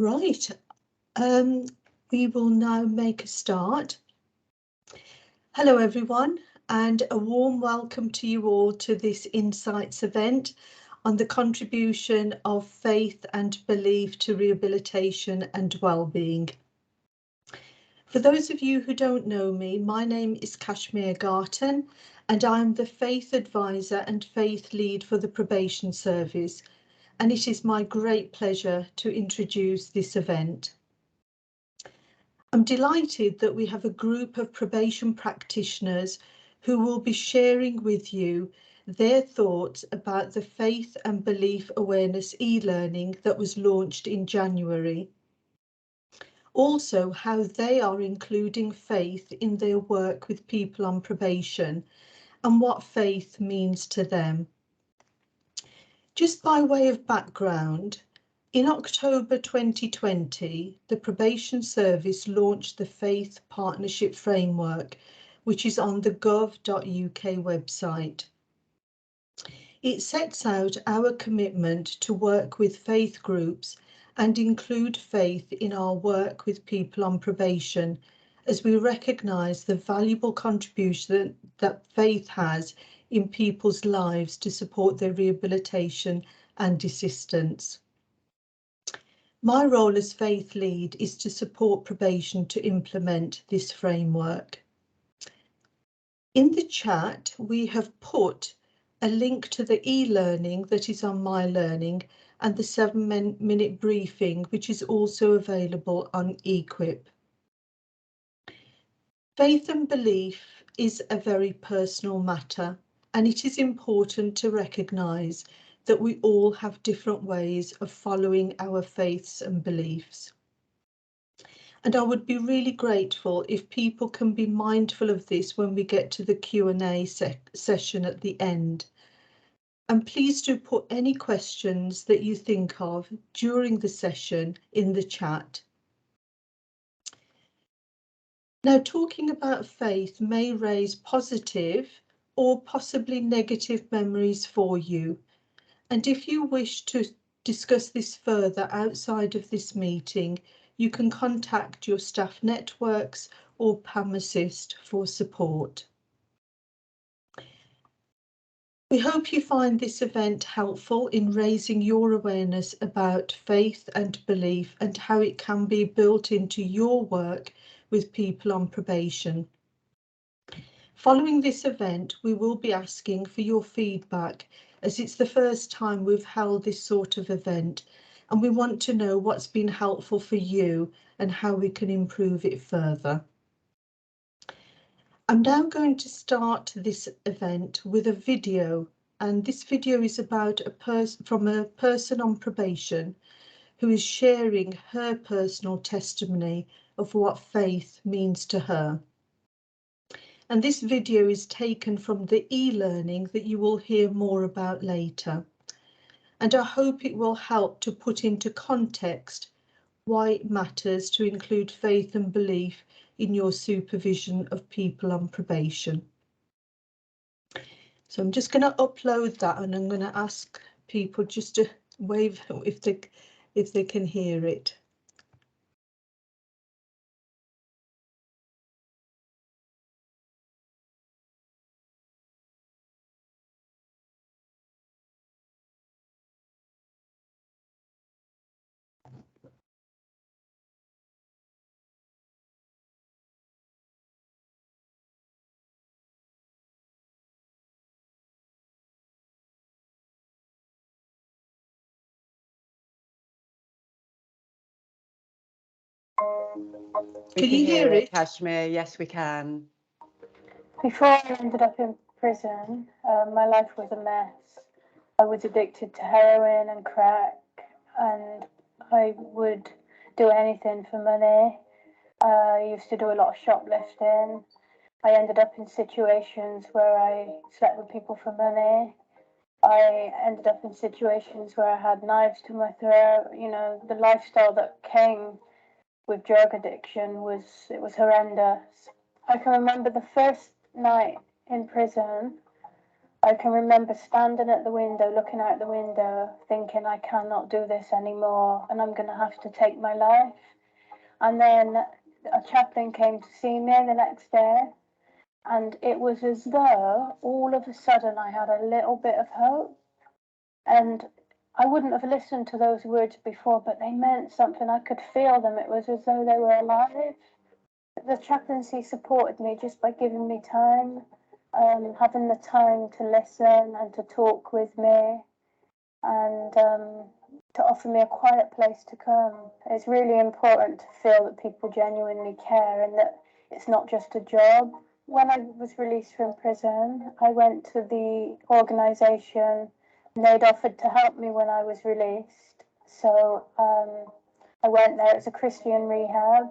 Right, we will now make a start. Hello everyone, and a warm welcome to you all to this Insights event on the contribution of faith and belief to rehabilitation and well-being. For those of you who don't know me, my name is Kashmir Garton, and I'm the faith advisor and faith lead for the Probation Service, and it is my great pleasure to introduce this event. I'm delighted that we have a group of probation practitioners who will be sharing with you their thoughts about the Faith and Belief Awareness e-learning that was launched in January. Also, how they are including faith in their work with people on probation and what faith means to them. Just by way of background, in October 2020, the Probation Service launched the Faith Partnership Framework, which is on the gov.uk website. It sets out our commitment to work with faith groups and include faith in our work with people on probation, as we recognise the valuable contribution that faith has in people's lives to support their rehabilitation and desistance. My role as faith lead is to support probation to implement this framework. In the chat, we have put a link to the e-learning that is on My Learning and the 7-minute briefing, which is also available on Equip. Faith and belief is a very personal matter, and it is important to recognise that we all have different ways of following our faiths and beliefs. And I would be really grateful if people can be mindful of this when we get to the Q&A session at the end. And please do put any questions that you think of during the session in the chat. Now, talking about faith may raise positive or possibly negative memories for you. And if you wish to discuss this further outside of this meeting, you can contact your staff networks or PAM Assist for support. We hope you find this event helpful in raising your awareness about faith and belief and how it can be built into your work with people on probation. Following this event, we will be asking for your feedback, as it's the first time we've held this sort of event, and we want to know what's been helpful for you and how we can improve it further. I'm now going to start this event with a video, and this video is about a person on probation who is sharing her personal testimony of what faith means to her. And this video is taken from the e-learning that you will hear more about later. And I hope it will help to put into context why it matters to include faith and belief in your supervision of people on probation. So I'm just going to upload that, and I'm going to ask people just to wave if they can hear it. Can you hear it, Kashmir? Yes, we can. Before I ended up in prison, my life was a mess. I was addicted to heroin and crack, and I would do anything for money. I used to do a lot of shoplifting. I ended up in situations where I slept with people for money. I ended up in situations where I had knives to my throat. You know, the lifestyle that came with drug addiction was horrendous. I can remember the first night in prison, I can remember standing at the window, looking out the window, thinking I cannot do this anymore and I'm going to have to take my life. And then a chaplain came to see me the next day, and it was as though all of a sudden I had a little bit of hope. And I wouldn't have listened to those words before, but they meant something. I could feel them. It was as though they were alive. The chaplaincy supported me just by giving me time, having the time to listen and to talk with me, and to offer me a quiet place to come. It's really important to feel that people genuinely care and that it's not just a job. When I was released from prison, I went to the organisation and they'd offered to help me when I was released. So I went there. It's a Christian rehab.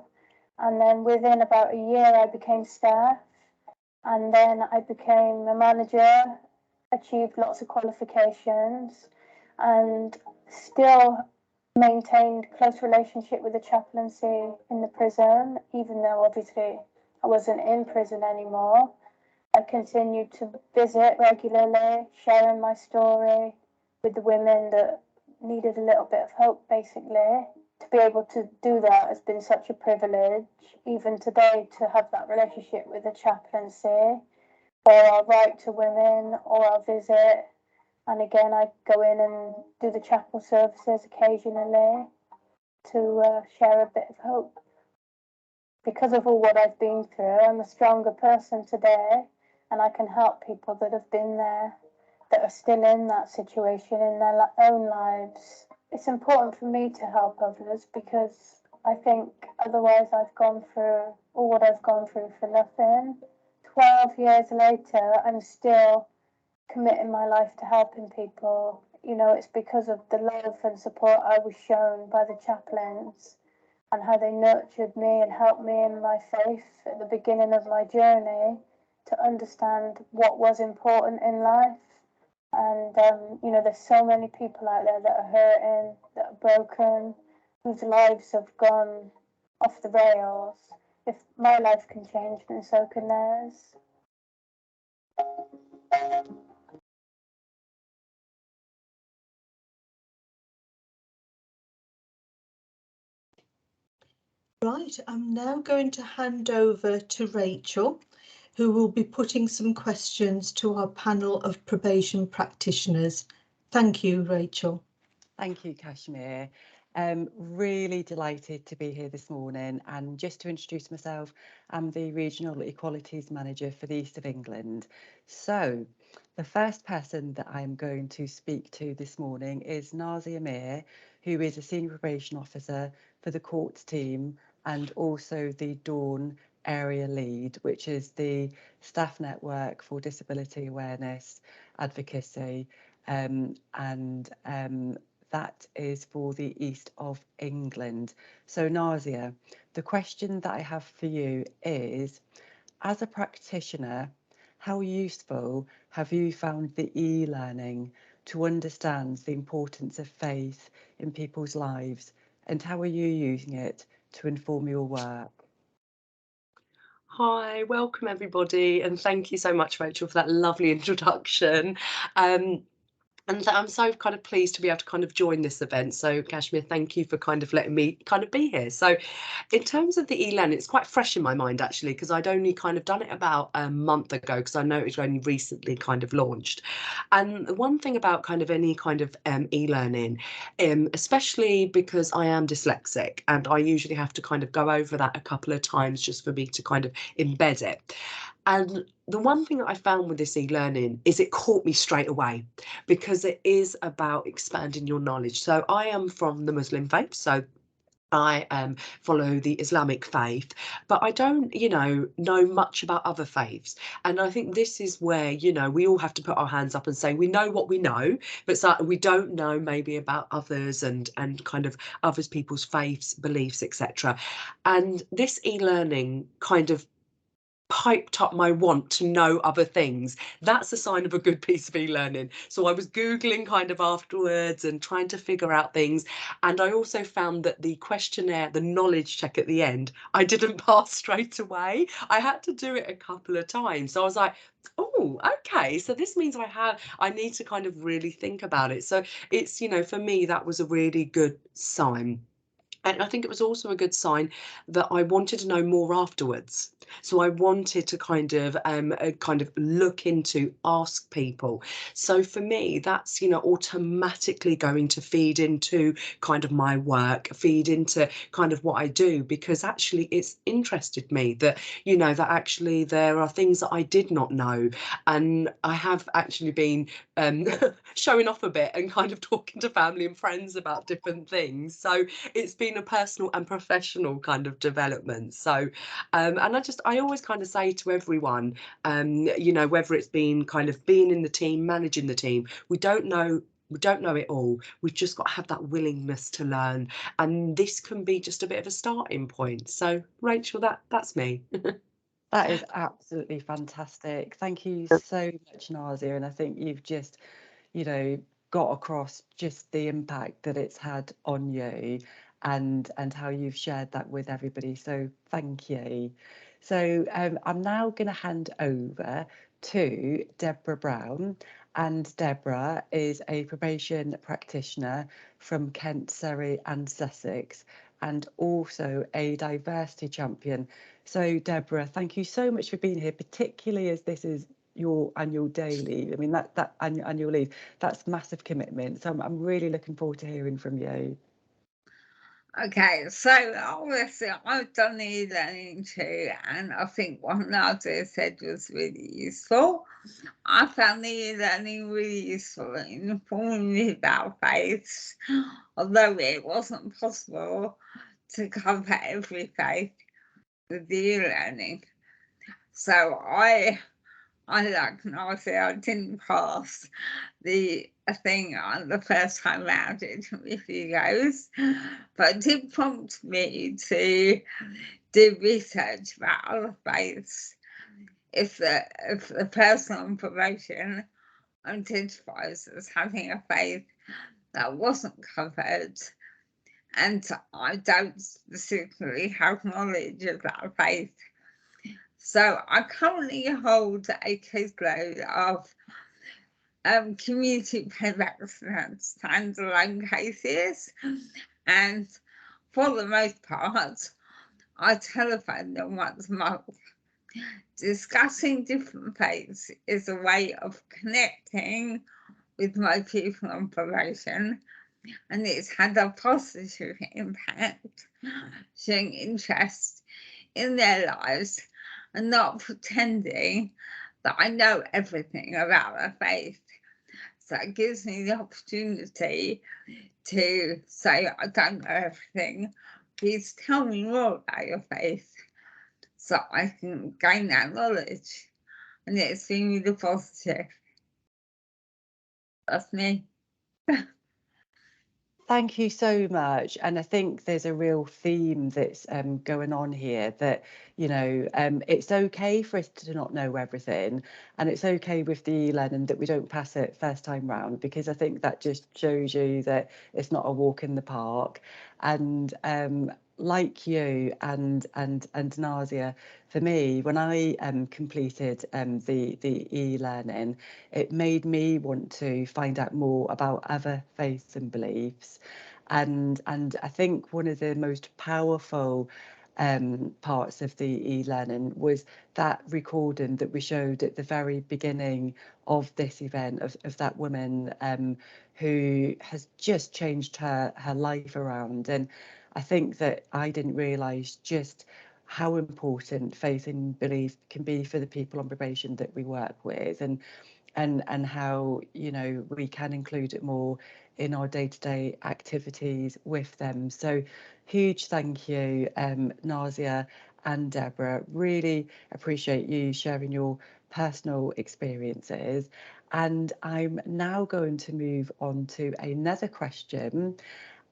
And then within about a year, I became staff. And then I became a manager, achieved lots of qualifications, and still maintained close relationship with the chaplaincy in the prison, even though obviously I wasn't in prison anymore. I continued to visit regularly, sharing my story with the women that needed a little bit of hope, basically. To be able to do that has been such a privilege, even today, to have that relationship with the chaplaincy, or I'll write to women, or I'll visit. And again, I go in and do the chapel services occasionally to share a bit of hope. Because of all what I've been through, I'm a stronger person today, and I can help people that have been there, that are still in that situation in their own lives. It's important for me to help others because I think otherwise I've gone through all what I've gone through for nothing. 12 years later, I'm still committing my life to helping people. You know, it's because of the love and support I was shown by the chaplains and how they nurtured me and helped me in my faith at the beginning of my journey to understand what was important in life. And, you know, there's so many people out there that are hurting, that are broken, whose lives have gone off the rails. If my life can change, then so can theirs. Right, I'm now going to hand over to Rachel, who will be putting some questions to our panel of probation practitioners. Thank you, Rachel. Thank you, Kashmir. Really delighted to be here this morning. And just to introduce myself, I'm the Regional Equalities Manager for the East of England. So the first person that I'm going to speak to this morning is Nazia Mir, who is a Senior Probation Officer for the Courts team and also the Dawn Area Lead, which is the staff network for disability awareness, advocacy, that is for the East of England. So Nazia, the question that I have for you is, as a practitioner, how useful have you found the e-learning to understand the importance of faith in people's lives, and how are you using it to inform your work? Hi, welcome everybody, and thank you so much, Rachel, for that lovely introduction. And I'm so kind of pleased to be able to kind of join this event. So Kashmir, thank you for kind of letting me kind of be here. So in terms of the e-learning, it's quite fresh in my mind actually, because I'd only kind of done it about a month ago, because I know it was only recently kind of launched. And the one thing about kind of any kind of e-learning, especially because I am dyslexic and I usually have to kind of go over that a couple of times just for me to kind of embed it. And the one thing that I found with this e-learning is it caught me straight away, because it is about expanding your knowledge. So I am from the Muslim faith, so I follow the Islamic faith, but I don't, know much about other faiths. And I think this is where, we all have to put our hands up and say we know what we know, but so we don't know maybe about others and kind of others people's faiths, beliefs, etc. And this e-learning kind of piped up my want to know other things. That's a sign of a good piece of e-learning. So I was Googling kind of afterwards and trying to figure out things. And I also found that the questionnaire, the knowledge check at the end, I didn't pass straight away. I had to do it a couple of times. So I was like, oh, Oh, okay. So this means I need to kind of really think about it. So it's, for me, that was a really good sign. And I think it was also a good sign that I wanted to know more afterwards. So I wanted to kind of look into, ask people. So for me, that's, automatically going to feed into kind of my work, feed into kind of what I do, because actually it's interested me that, that actually there are things that I did not know. And I have actually been showing off a bit and kind of talking to family and friends about different things. So it's been a personal and professional kind of development. So, and I always kind of say to everyone, whether it's been kind of being in the team, managing the team, we don't know it all. We've just got to have that willingness to learn, and this can be just a bit of a starting point. So, Rachel, that's me. That is absolutely fantastic. Thank you so much, Nazia. And I think you've just, got across just the impact that it's had on you and how you've shared that with everybody. So thank you. So I'm now going to hand over to Deborah Brown. And Deborah is a probation practitioner from Kent, Surrey and Sussex, and also a diversity champion. So Deborah, thank you so much for being here, particularly as this is your annual day leave. I mean, that annual leave, that's massive commitment. So I'm really looking forward to hearing from you. Okay, so obviously I've done the e-learning too, and I think what Nadia said was really useful. I found the e-learning really useful in informing me about faiths, although it wasn't possible to cover every faith with the e-learning. So I like Nadia, I didn't pass the thing on the first time round. It took me a few goes, but it did prompt me to do research about other faiths. If the person on probation identifies as having a faith that wasn't covered, and I don't specifically have knowledge of that faith. So I currently hold a caseload of community payback standalone cases, and for the most part, I telephone them once a month. Discussing different faiths is a way of connecting with my people on probation, and it's had a positive impact, showing interest in their lives and not pretending that I know everything about their faith. So it gives me the opportunity to say, I don't know everything. Please tell me more about your faith so I can gain that knowledge. And it's been really positive. That's me. Thank you so much. And I think there's a real theme that's going on here that, it's okay for us to not know everything. And it's okay with the e-learning that we don't pass it first time round, because I think that just shows you that it's not a walk in the park. And like you and Nazia, for me, when I completed the e-learning, it made me want to find out more about other faiths and beliefs. And I think one of the most powerful parts of the e-learning was that recording that we showed at the very beginning of this event of that woman who has just changed her life around. And I think that I didn't realise just how important faith and belief can be for the people on probation that we work with, and how we can include it more in our day-to-day activities with them. So huge thank you, Nazia and Deborah. Really appreciate you sharing your personal experiences. And I'm now going to move on to another question.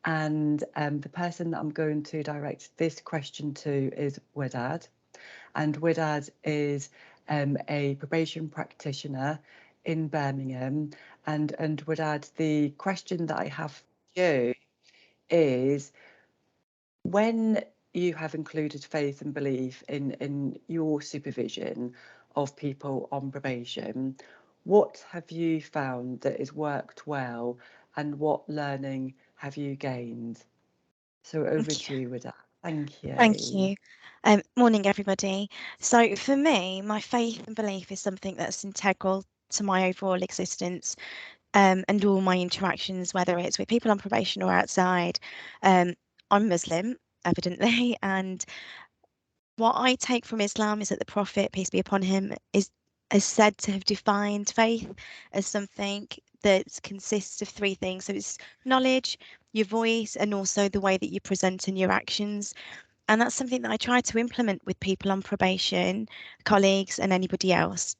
And the person that I'm going to direct this question to is Widad. And Widad is a probation practitioner in Birmingham. And Widad, the question that I have for you is, when you have included faith and belief in your supervision of people on probation. What have you found that has worked well, and what learning have you gained? So over to you with that. Thank you. Thank you. Morning, everybody. So for me, my faith and belief is something that's integral to my overall existence, and all my interactions, whether it's with people on probation or outside. I'm Muslim, evidently, and what I take from Islam is that the Prophet, peace be upon him, is said to have defined faith as something that consists of three things. So it's knowledge, your voice, and also the way that you present and your actions. And that's something that I try to implement with people on probation, colleagues, and anybody else.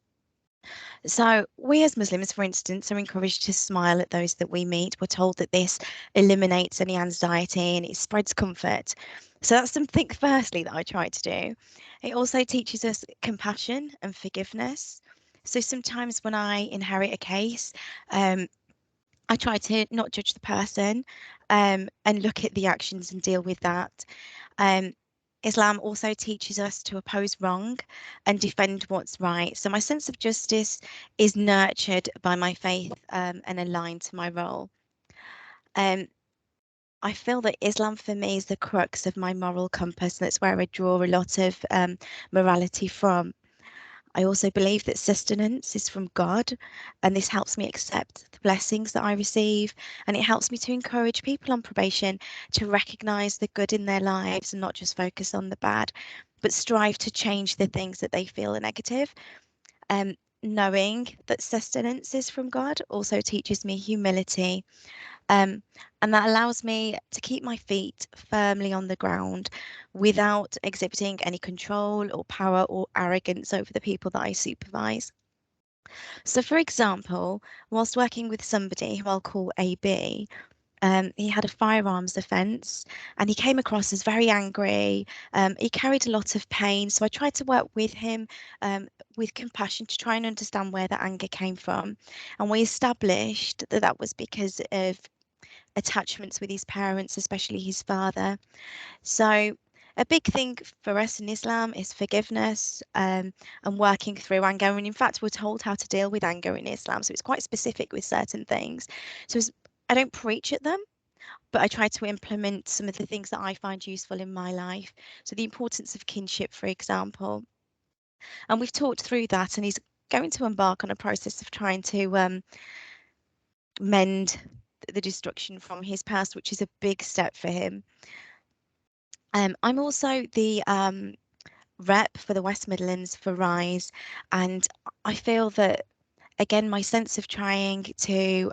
So we as Muslims, for instance, are encouraged to smile at those that we meet. We're told that this eliminates any anxiety and it spreads comfort. So that's something, firstly, that I try to do. It also teaches us compassion and forgiveness. So sometimes when I inherit a case, I try to not judge the person, and look at the actions and deal with that. Islam also teaches us to oppose wrong and defend what's right. So my sense of justice is nurtured by my faith, and aligned to my role. I feel that Islam for me is the crux of my moral compass. That's where I draw a lot of morality from. I also believe that sustenance is from God, and this helps me accept the blessings that I receive, and it helps me to encourage people on probation to recognise the good in their lives and not just focus on the bad, but strive to change the things that they feel are negative. Knowing that sustenance is from God also teaches me humility, and that allows me to keep my feet firmly on the ground without exhibiting any control or power or arrogance over the people that I supervise. So, for example, whilst working with somebody who I'll call AB, he had a firearms offence and he came across as very angry. He carried a lot of pain. So I tried to work with him, with compassion, to try and understand where the anger came from. And we established that that was because of attachments with his parents, especially his father. So a big thing for us in Islam is forgiveness, and working through anger. And in fact, we're told how to deal with anger in Islam. So it's quite specific with certain things. So I don't preach at them, but I try to implement some of the things that I find useful in my life. So the importance of kinship, for example. And we've talked through that, and he's going to embark on a process of trying to mend the destruction from his past, which is a big step for him. I'm also the rep for the West Midlands for RISE, and I feel that, again, my sense of trying to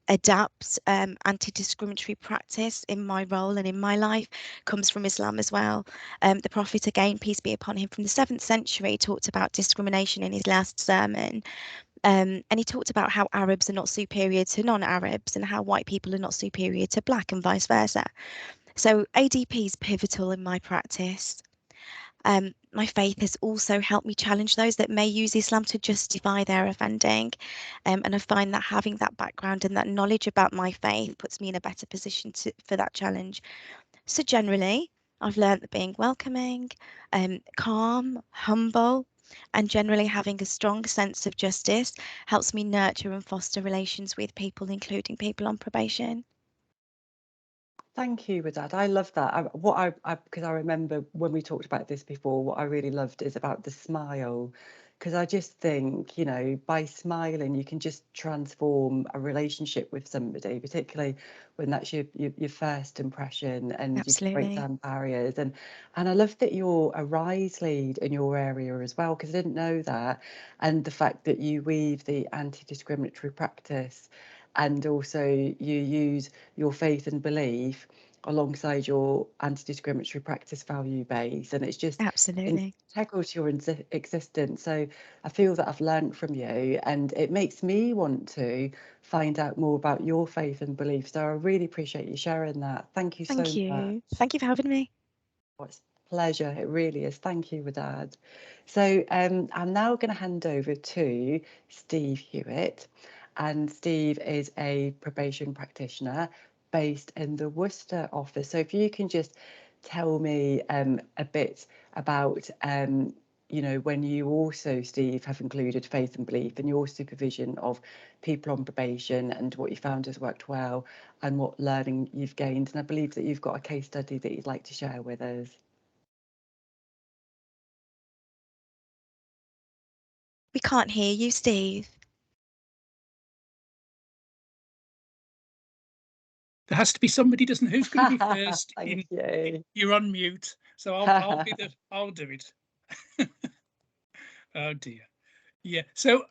adapt anti-discriminatory practice in my role and in my life comes from Islam as well. The Prophet, again, peace be upon him, from the 7th century, talked about discrimination in his last sermon. And he talked about how Arabs are not superior to non-Arabs and how white people are not superior to black and vice versa. So ADP is pivotal in my practice. My faith has also helped me challenge those that may use Islam to justify their offending. And I find that having that background and that knowledge about my faith puts me in a better position for that challenge. So generally, I've learned that being welcoming, calm, humble, and generally having a strong sense of justice helps me nurture and foster relations with people, including people on probation. Thank you with that. I love that. Because I remember when we talked about this before, what I really loved is about the smile. Because I just think, you know, by smiling, you can just transform a relationship with somebody, particularly when that's your first impression, and you can break Absolutely. down barriers. And I love that you're a RISE lead in your area as well, because I didn't know that. And the fact that you weave the anti-discriminatory practice, and also you use your faith and belief alongside your anti-discriminatory practice value base, and it's just Absolutely. integral to your existence. So I feel that I've learned from you, and it makes me want to find out more about your faith and beliefs. So I really appreciate you sharing that. Thank you so Thank much. you. Thank you for having me. It's a pleasure. It really is. Thank you, Wadad. So I'm now going to hand over to Steve Hewitt. And Steve is a probation practitioner based in the Worcester office. So if you can just tell me a bit about you know, when you also, Steve, have included faith and belief in your supervision of people on probation and what you found has worked well and what learning you've gained. And I believe that you've got a case study that you'd like to share with us. We can't hear you, Steve. There has to be somebody, doesn't who's going to be first? Thank you. You're on mute, so I'll do it. Oh dear. Yeah. So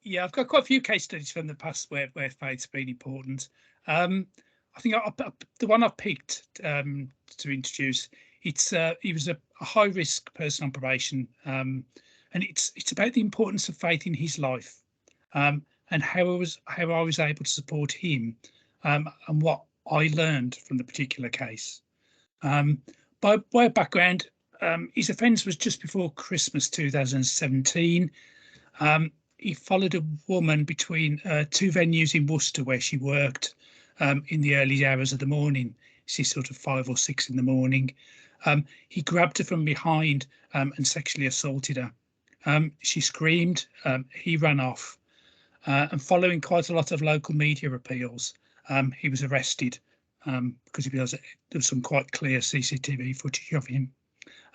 yeah, I've got quite a few case studies from the past where faith's been important. I think the one I've picked to introduce, he was a high risk person on probation, and it's about the importance of faith in his life, and how I was able to support him, and what I learned from the particular case. By way of background, his offence was just before Christmas 2017. He followed a woman between two venues in Worcester where she worked in the early hours of the morning. She's sort of 5 or 6 in the morning. He grabbed her from behind and sexually assaulted her. She screamed, he ran off, and following quite a lot of local media appeals, he was arrested because there was some quite clear CCTV footage of him,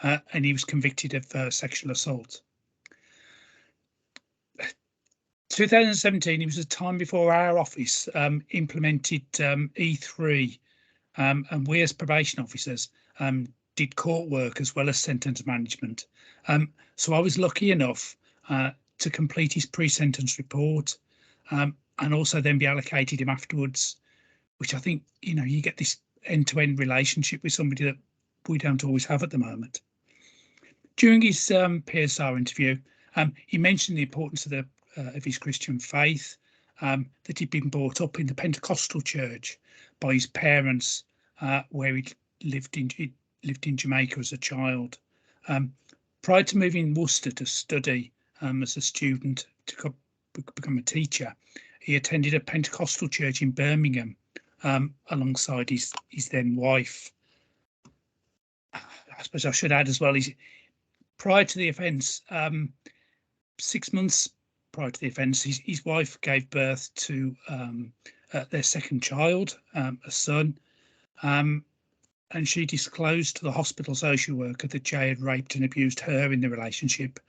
and he was convicted of sexual assault. 2017, it was a time before our office implemented E3, and we as probation officers did court work as well as sentence management. So I was lucky enough to complete his pre-sentence report, and also then be allocated him afterwards, which I think, you know, you get this end-to-end relationship with somebody that we don't always have at the moment. During his PSR interview, he mentioned the importance of his Christian faith, that he'd been brought up in the Pentecostal church by his parents, where he lived in Jamaica as a child. Prior to moving to Worcester to study as a student to become a teacher, he attended a Pentecostal church in Birmingham alongside his then wife. I suppose I should add as well, prior to the offence, 6 months prior to the offence, his wife gave birth to their second child, a son, and she disclosed to the hospital social worker that Jay had raped and abused her in the relationship.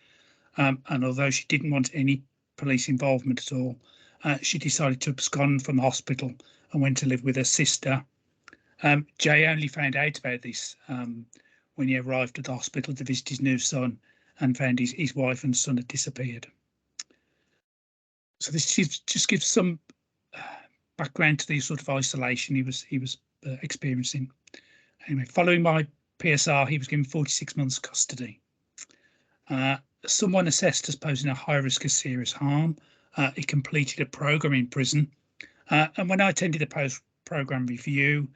And although she didn't want any police involvement at all, she decided to abscond from the hospital and went to live with her sister. Jay only found out about this when he arrived at the hospital to visit his new son and found his wife and son had disappeared. So this just gives some background to the sort of isolation he was experiencing. Anyway, following my PSR, he was given 46 months custody. Someone assessed as posing a high risk of serious harm. He completed a programme in prison, and when I attended the post-programme review,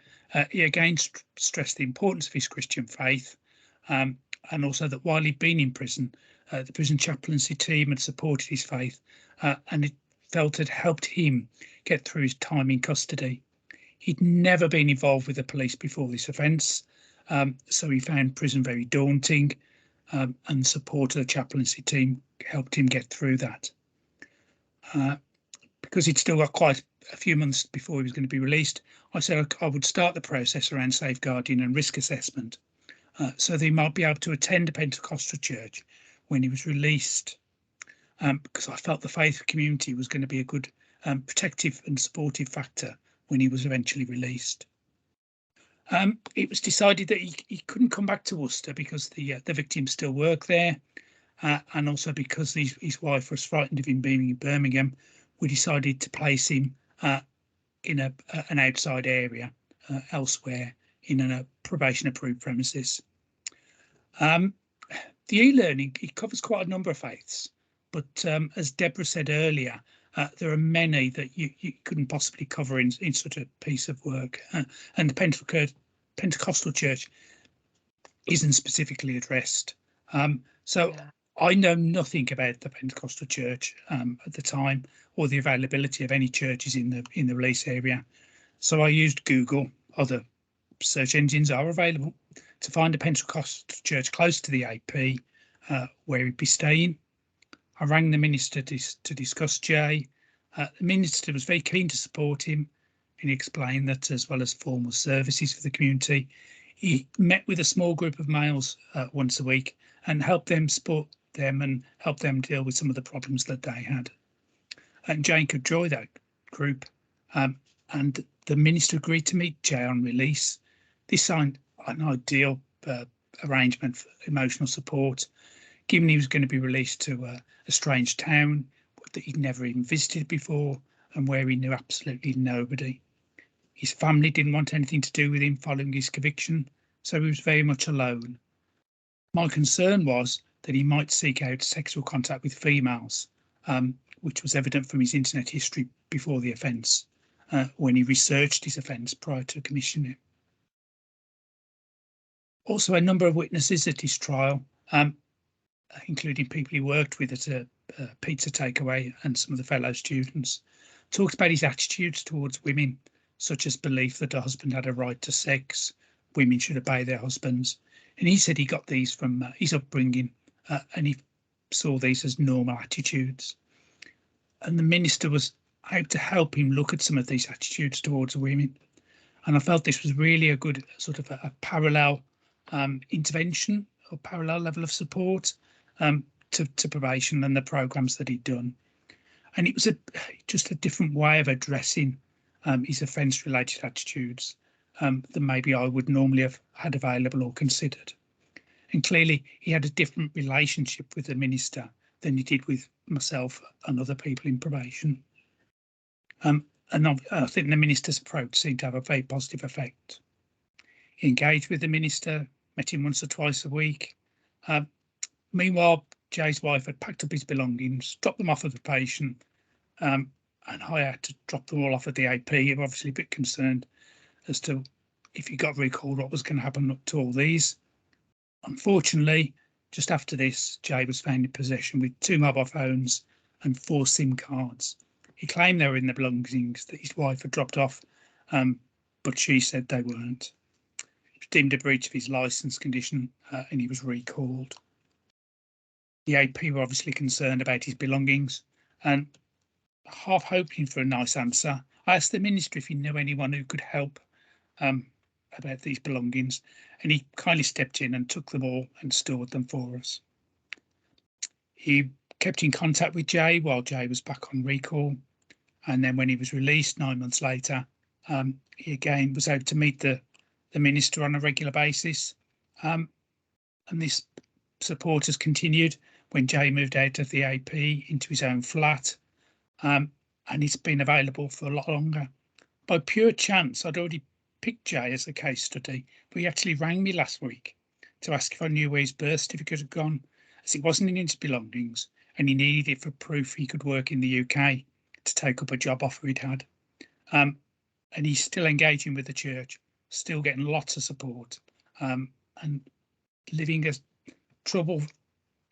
he again stressed the importance of his Christian faith, and also that while he'd been in prison, the prison chaplaincy team had supported his faith, and it felt had helped him get through his time in custody. He'd never been involved with the police before this offence, so he found prison very daunting, and support of the chaplaincy team helped him get through that. Because he'd still got quite a few months before he was going to be released, I said I would start the process around safeguarding and risk assessment, so that he might be able to attend a Pentecostal church when he was released, because I felt the faith community was going to be a good protective and supportive factor when he was eventually released. It was decided that he couldn't come back to Worcester because the victims still work there, and also because his wife was frightened of him being in Birmingham. We decided to place him in an outside area elsewhere in a probation approved premises. The e-learning, it covers quite a number of faiths, but as Deborah said earlier, there are many that you couldn't possibly cover in such a piece of work, and the Pentecostal church isn't specifically addressed. So yeah. I know nothing about the Pentecostal church at the time, or the availability of any churches in the release area. So I used Google. Other search engines are available to find a Pentecostal church close to the AP, where he'd be staying. I rang the minister to discuss Jay. The minister was very keen to support him, and he explained that as well as formal services for the community, he met with a small group of males once a week and helped them support them and help them deal with some of the problems that they had. And Jay could join that group, and the minister agreed to meet Jay on release. This signed an ideal arrangement for emotional support, given he was going to be released to a strange town that he'd never even visited before and where he knew absolutely nobody. His family didn't want anything to do with him following his conviction, so he was very much alone. My concern was that he might seek out sexual contact with females, which was evident from his internet history before the offence, when he researched his offence prior to commissioning it. Also, a number of witnesses at his trial, including people he worked with at a pizza takeaway and some of the fellow students, talked about his attitudes towards women, such as belief that a husband had a right to sex, women should obey their husbands. And he said he got these from his upbringing, and he saw these as normal attitudes. And the minister was able to help him look at some of these attitudes towards women. And I felt this was really a good sort of a parallel intervention or parallel level of support to probation and the programmes that he'd done. And it was just a different way of addressing his offence-related attitudes than maybe I would normally have had available or considered. And clearly he had a different relationship with the minister than he did with myself and other people in probation. And I think the minister's approach seemed to have a very positive effect. He engaged with the minister, met him once or twice a week. Meanwhile, Jay's wife had packed up his belongings, dropped them off at the patient, and I had to drop them all off at the AP. I'm obviously a bit concerned as to if he got recalled, what was going to happen to all these. Unfortunately, just after this, Jay was found in possession with 2 mobile phones and 4 SIM cards. He claimed they were in the belongings that his wife had dropped off, but she said they weren't. It was deemed a breach of his licence condition, and he was recalled. The AP were obviously concerned about his belongings, and half hoping for a nice answer, I asked the minister if he knew anyone who could help about these belongings, and he kindly stepped in and took them all and stored them for us. He kept in contact with Jay while Jay was back on recall, and then when he was released 9 months later, he again was able to meet the minister on a regular basis, and this support has continued when Jay moved out of the AP into his own flat, and it's been available for a lot longer. By pure chance, I'd already picked Jay as a case study, but he actually rang me last week to ask if I knew where his birth certificate had gone, as it wasn't in his belongings and he needed it for proof he could work in the UK to take up a job offer he'd had. And he's still engaging with the church, still getting lots of support, and living a trouble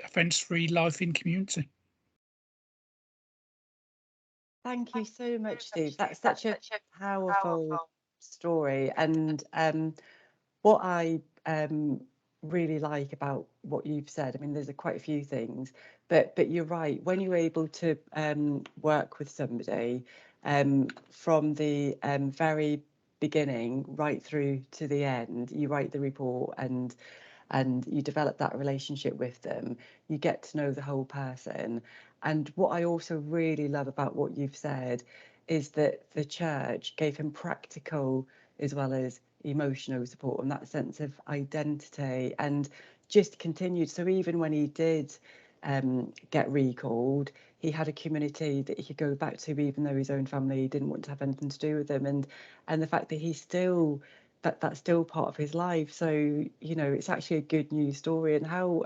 offence-free life in community. Thank you so much, Steve. That's such a powerful story. And what I really like about what you've said, I mean, there's quite a few things, but you're right. When you're able to work with somebody from the very beginning right through to the end, you write the report and you develop that relationship with them, you get to know the whole person. And what I also really love about what you've said is that the church gave him practical as well as emotional support and that sense of identity, and just continued. So even when he did get recalled, he had a community that he could go back to, even though his own family didn't want to have anything to do with him. And the fact that he's still that's still part of his life. So, you know, it's actually a good news story. And how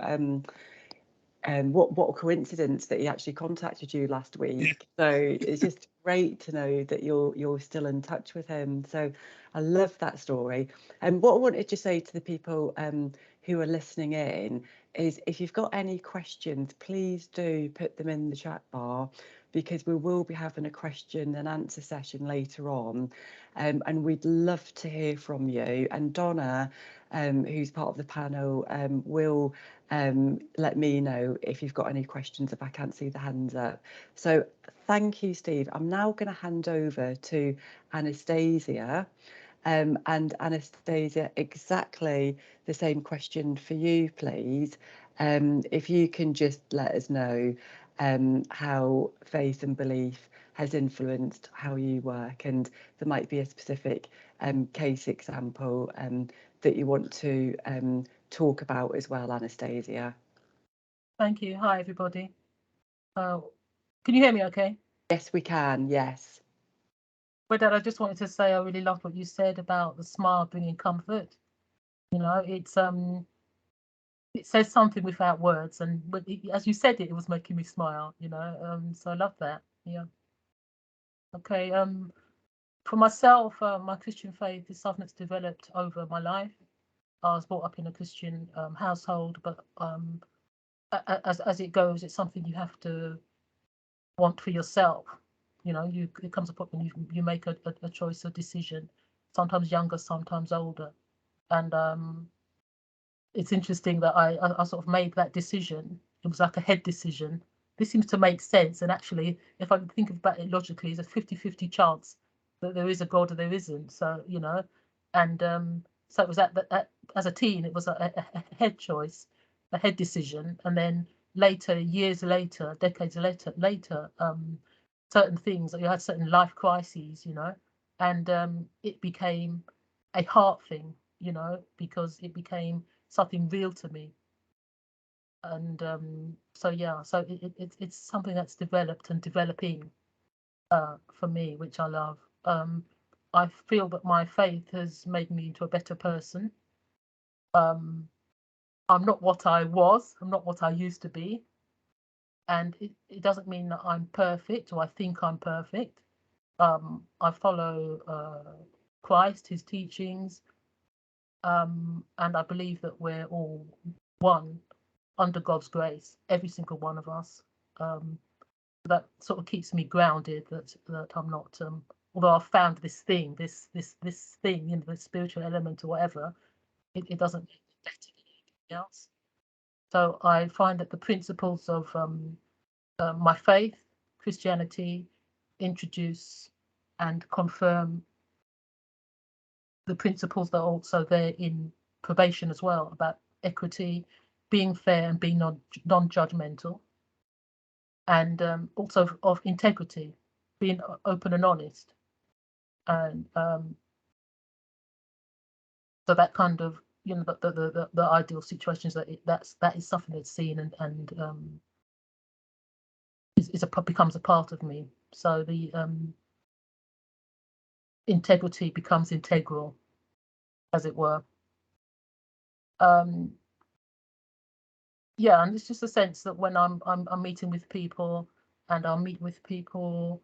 what a coincidence that he actually contacted you last week. Yeah. So it's just great to know that you're still in touch with him. So I love that story. And what I wanted to say to the people who are listening in is if you've got any questions, please do put them in the chat bar, because we will be having a question and answer session later on, and we'd love to hear from you. And Donna, who's part of the panel, will let me know if you've got any questions if I can't see the hands up. So thank you, Steve. I'm now going to hand over to Anastasia. And Anastasia, exactly the same question for you, please. If you can just let us know how faith and belief has influenced how you work, and there might be a specific case example that you want to talk about as well, Anastasia. Thank you. Hi, everybody. Can you hear me okay? Yes, we can, yes. Well, Dad, I just wanted to say I really loved what you said about the smile bringing comfort. You know, it says something without words, and as you said it, it was making me smile, you know, so I love that. Yeah. Okay. For myself, my Christian faith is something that's developed over my life. I was brought up in a Christian household, but as it goes, it's something you have to want for yourself. You know, it comes up when you make a choice or decision, sometimes younger, sometimes older. And it's interesting that I sort of made that decision. It was like a head decision. This seems to make sense. And actually, if I think about it logically, it's a 50-50 chance that there is a God or there isn't. So, you know, and so it was that as a teen, it was a head choice, a head decision. And then later, years later, decades later, certain things, you had certain life crises, you know, and it became a heart thing, you know, because it became something real to me. And so yeah, so it's something that's developed and developing for me, which I love. I feel that my faith has made me into a better person. I'm not what I was, I'm not what I used to be. And it doesn't mean that I'm perfect or I think I'm perfect. I follow Christ, his teachings, and I believe that we're all one under God's grace, every single one of us. That sort of keeps me grounded. That I'm not. Although I've found this thing, this thing, you know, the spiritual element or whatever, it doesn't make me better than anything else. So I find that the principles of my faith, Christianity, introduce and confirm the principles that are also there in probation as well, about equity, being fair and being non-judgmental, and also of integrity, being open and honest. And so that kind of, you know, the ideal situations that is something that's seen and becomes a part of me. So the integrity becomes integral, as it were. Yeah, and it's just a sense that when I'm meeting with people, and I'll meet with people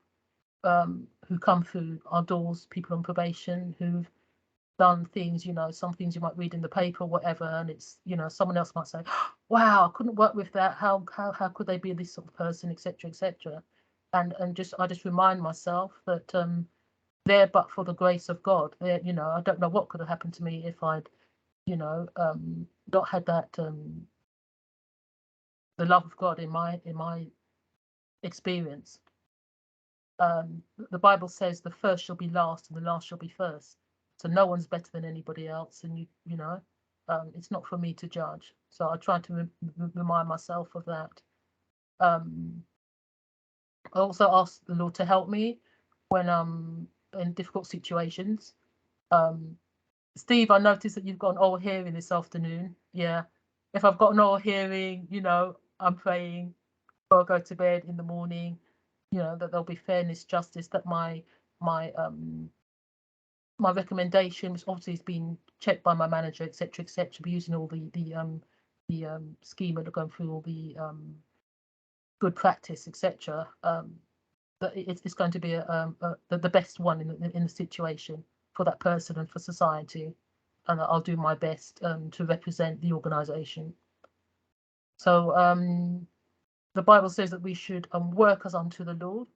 who come through our doors, people on probation who've done things, you know, some things you might read in the paper or whatever, and it's, you know, someone else might say, wow, I couldn't work with that, how could they be this sort of person, etc., etc. And I just remind myself that there, but for the grace of God, there, you know, I don't know what could have happened to me if I'd, you know, not had that the love of God in my experience. The Bible says the first shall be last and the last shall be first. So no one's better than anybody else, and you know, it's not for me to judge. So I try to remind myself of that. I also ask the Lord to help me when I'm in difficult situations. Steve, I noticed that you've got an oral hearing this afternoon. Yeah, if I've got an oral hearing, you know, I'm praying before I go to bed in the morning, you know, that there'll be fairness, justice, that my recommendation, which obviously has been checked by my manager, etc., etc., be using all the schema to go through all the good practice, etc. That it's going to be the best one in the situation for that person and for society. I'll do my best to represent the organisation. So the Bible says that we should work as unto the Lord.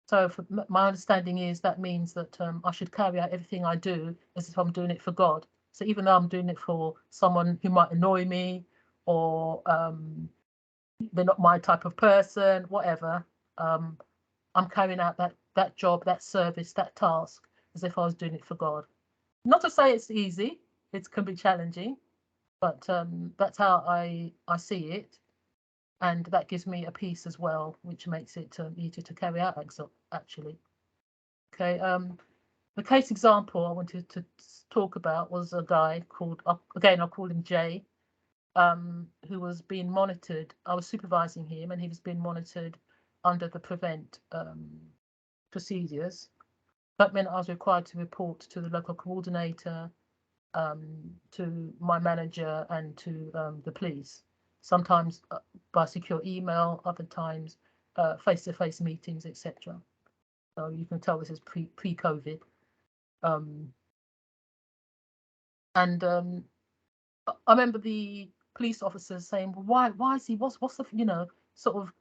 So my understanding is that means that I should carry out everything I do as if I'm doing it for God. So even though I'm doing it for someone who might annoy me, or they're not my type of person, whatever, I'm carrying out that job, that service, that task as if I was doing it for God. Not to say it's easy, it can be challenging, but that's how I see it. And that gives me a peace as well, which makes it easier to carry out, actually. Okay, the case example I wanted to talk about was a guy called, again, I'll call him Jay, who was being monitored. I was supervising him, and he was being monitored under the prevent procedures. That meant I was required to report to the local coordinator, to my manager, and to the police. Sometimes by secure email, other times face-to-face meetings, etc. So you can tell this is pre-COVID. And I remember the police officers saying, well, why is he, what's the, you know, sort of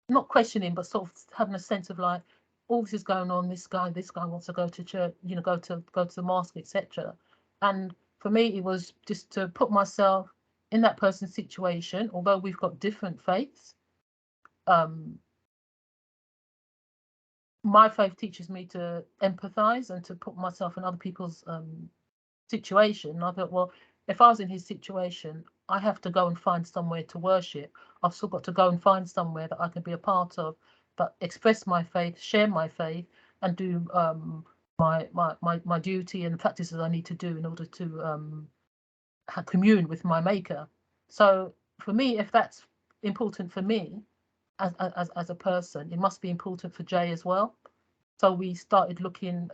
not questioning, but sort of having a sense of like, all this is going on, this guy wants to go to church, you know, go to the mosque, etc. And for me, it was just to put myself in that person's situation. Although we've got different faiths, my faith teaches me to empathize and to put myself in other people's situation. And I thought, well, if I was in his situation, I have to go and find somewhere to worship. I've still got to go and find somewhere that I can be a part of, but express my faith, share my faith, and do my duty and practices I need to do in order to commune with my maker. So for me, if that's important for me as a person, it must be important for Jay as well. So we started looking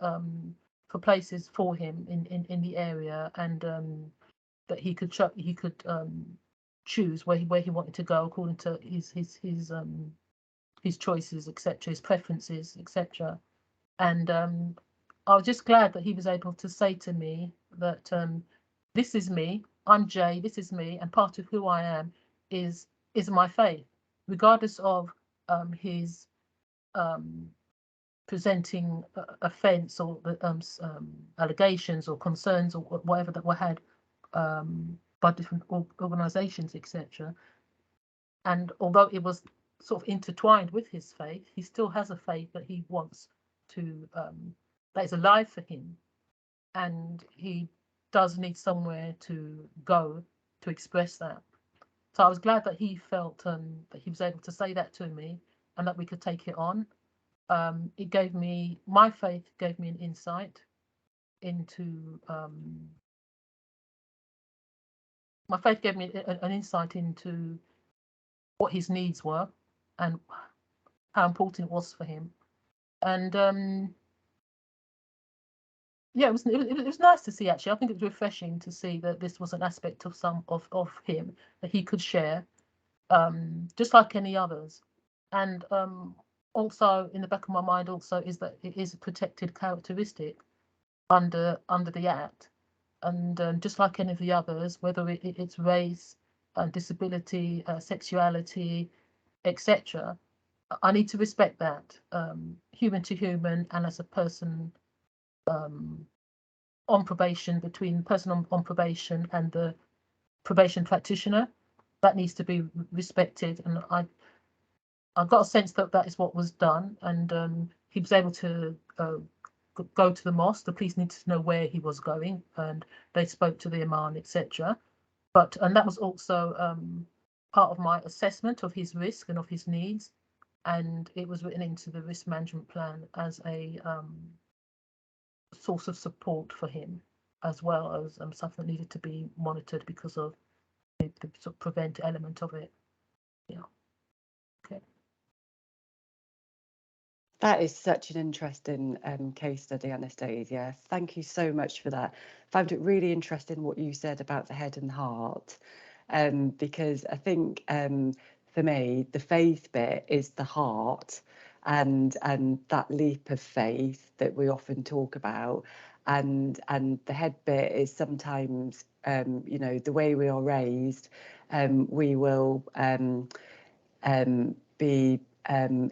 for places for him in the area, and that he could choose where he wanted to go according to his choices, etc., his preferences, etc. And I was just glad that he was able to say to me that this is me, I'm Jay, this is me, and part of who I am is my faith, regardless of his presenting offence or allegations or concerns or whatever that were had by different organisations, etc. And although it was sort of intertwined with his faith, he still has a faith that he wants to, that is alive for him. And he does need somewhere to go to express that. So I was glad that he felt that he was able to say that to me, and that we could take it on. It gave me, my faith gave me an insight into, my faith gave me an insight into what his needs were and how important it was for him. And yeah, it was nice to see, actually. I think it was refreshing to see that this was an aspect of of him that he could share, just like any others. And also in the back of my mind also is that it is a protected characteristic under the Act, and just like any of the others, whether it's race, disability, sexuality, etc., I need to respect that, human to human, and as a person on probation, between the person on probation and the probation practitioner, that needs to be respected. And I got a sense that that is what was done, and he was able to go to the mosque. The police needed to know where he was going, and they spoke to the imam, etc. And that was also part of my assessment of his risk and of his needs, and it was written into the risk management plan as a source of support for him, as well as something that needed to be monitored because of the sort of prevent element of it. Yeah. Okay. That is such an interesting case study, Anastasia. Thank you so much for that. Found it really interesting what you said about the head and heart, because I think for me, the faith bit is the heart, and that leap of faith that we often talk about. and the head bit is sometimes, you know, the way we are raised, we will be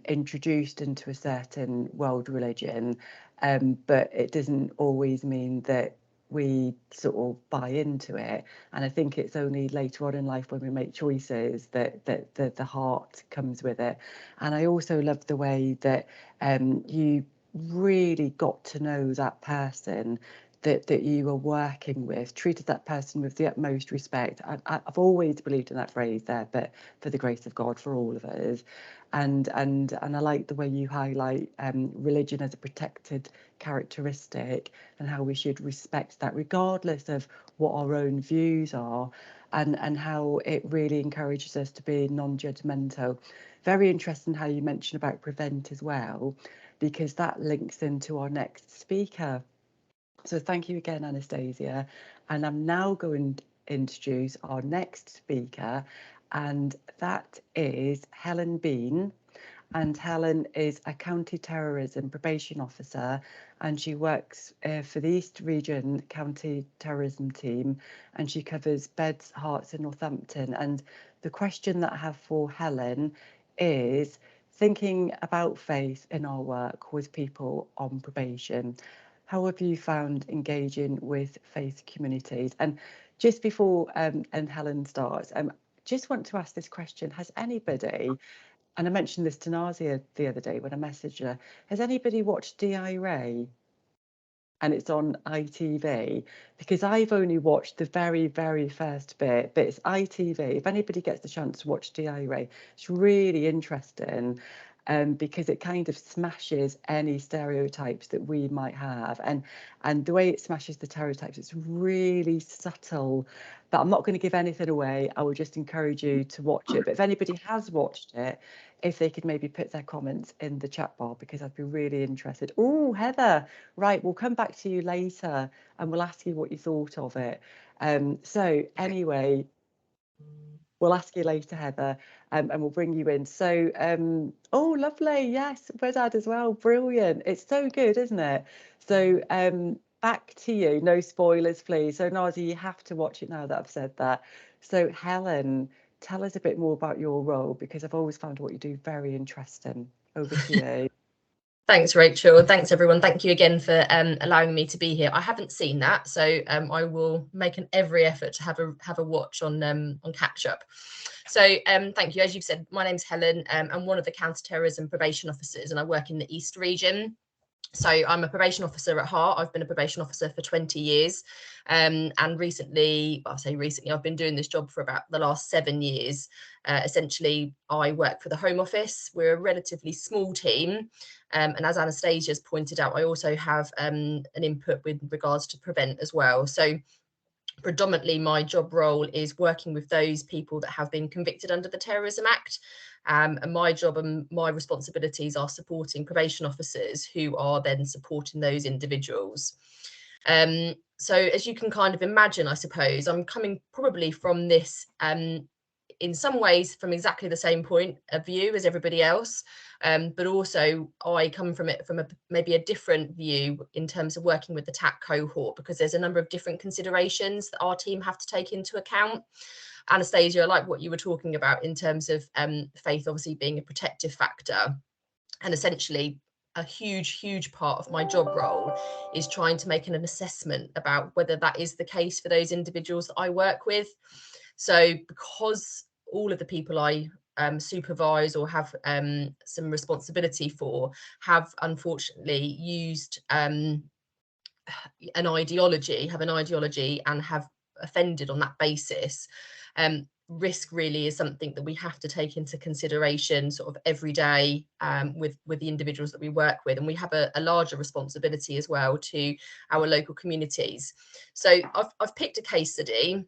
introduced into a certain world religion, but it doesn't always mean that we sort of buy into it. And I think it's only later on in life when we make choices that the heart comes with it. And I also love the way that you really got to know that person that you were working with, treated that person with the utmost respect. I've always believed in that phrase there, but for the grace of God for all of us. And I like the way you highlight religion as a protected characteristic and how we should respect that regardless of what our own views are, and how it really encourages us to be non-judgmental. Very interesting how you mentioned about prevent as well, because that links into our next speaker. So thank you again, Anastasia. And I'm now going to introduce our next speaker, and that is Helen Bean. And Helen is a county terrorism probation officer, and she works for the East Region County Terrorism Team, and she covers Beds, Herts and Northampton. And the question that I have for Helen is, thinking about faith in our work with people on probation, how have you found engaging with faith communities? And just before and Helen starts, just want to ask this question: has anybody, and I mentioned this to Nazia the other day when I messaged her, has anybody watched D.I. Ray? And it's on ITV, because I've only watched the very, very first bit, but it's ITV. If anybody gets the chance to watch D.I. Ray, it's really interesting, because it kind of smashes any stereotypes that we might have. And the way it smashes the stereotypes, it's really subtle. But I'm not going to give anything away. I would just encourage you to watch it. But if anybody has watched it, if they could maybe put their comments in the chat bar, because I'd be really interested. Oh, Heather, right, we'll come back to you later and we'll ask you what you thought of it. So anyway, we'll ask you later, Heather, and we'll bring you in. So, oh, lovely. Yes, Redad as well. Brilliant. It's so good, isn't it? So back to you. No spoilers, please. So, Nazi, you have to watch it now that I've said that. So, Helen, tell us a bit more about your role, because I've always found what you do very interesting. Over to you. Thanks, Rachel. Thanks, everyone. Thank you again for allowing me to be here. I haven't seen that, so I will make every effort to have a watch on catch up. So thank you. As you've said, my name's Helen. I'm one of the counter-terrorism probation officers, and I work in the East Region. So I'm a probation officer at heart. I've been a probation officer for 20 years. And recently, well, I say recently, I've been doing this job for about the last 7 years. Essentially, I work for the Home Office. We're a relatively small team. And as Anastasia's pointed out, I also have an input with regards to prevent as well. So predominantly my job role is working with those people that have been convicted under the Terrorism Act. And my job and my responsibilities are supporting probation officers who are then supporting those individuals. So as you can kind of imagine, I suppose, I'm coming probably from this in some ways from exactly the same point of view as everybody else, but also I come from it from maybe a different view in terms of working with the TAC cohort, because there's a number of different considerations that our team have to take into account. Anastasia, I like what you were talking about in terms of faith obviously being a protective factor, and essentially a huge part of my job role is trying to make an assessment about whether that is the case for those individuals that I work with. So because all of the people I supervise or have some responsibility for have unfortunately used an ideology and have offended on that basis, risk really is something that we have to take into consideration sort of every day with the individuals that we work with, and we have a larger responsibility as well to our local communities. So I've picked a case study.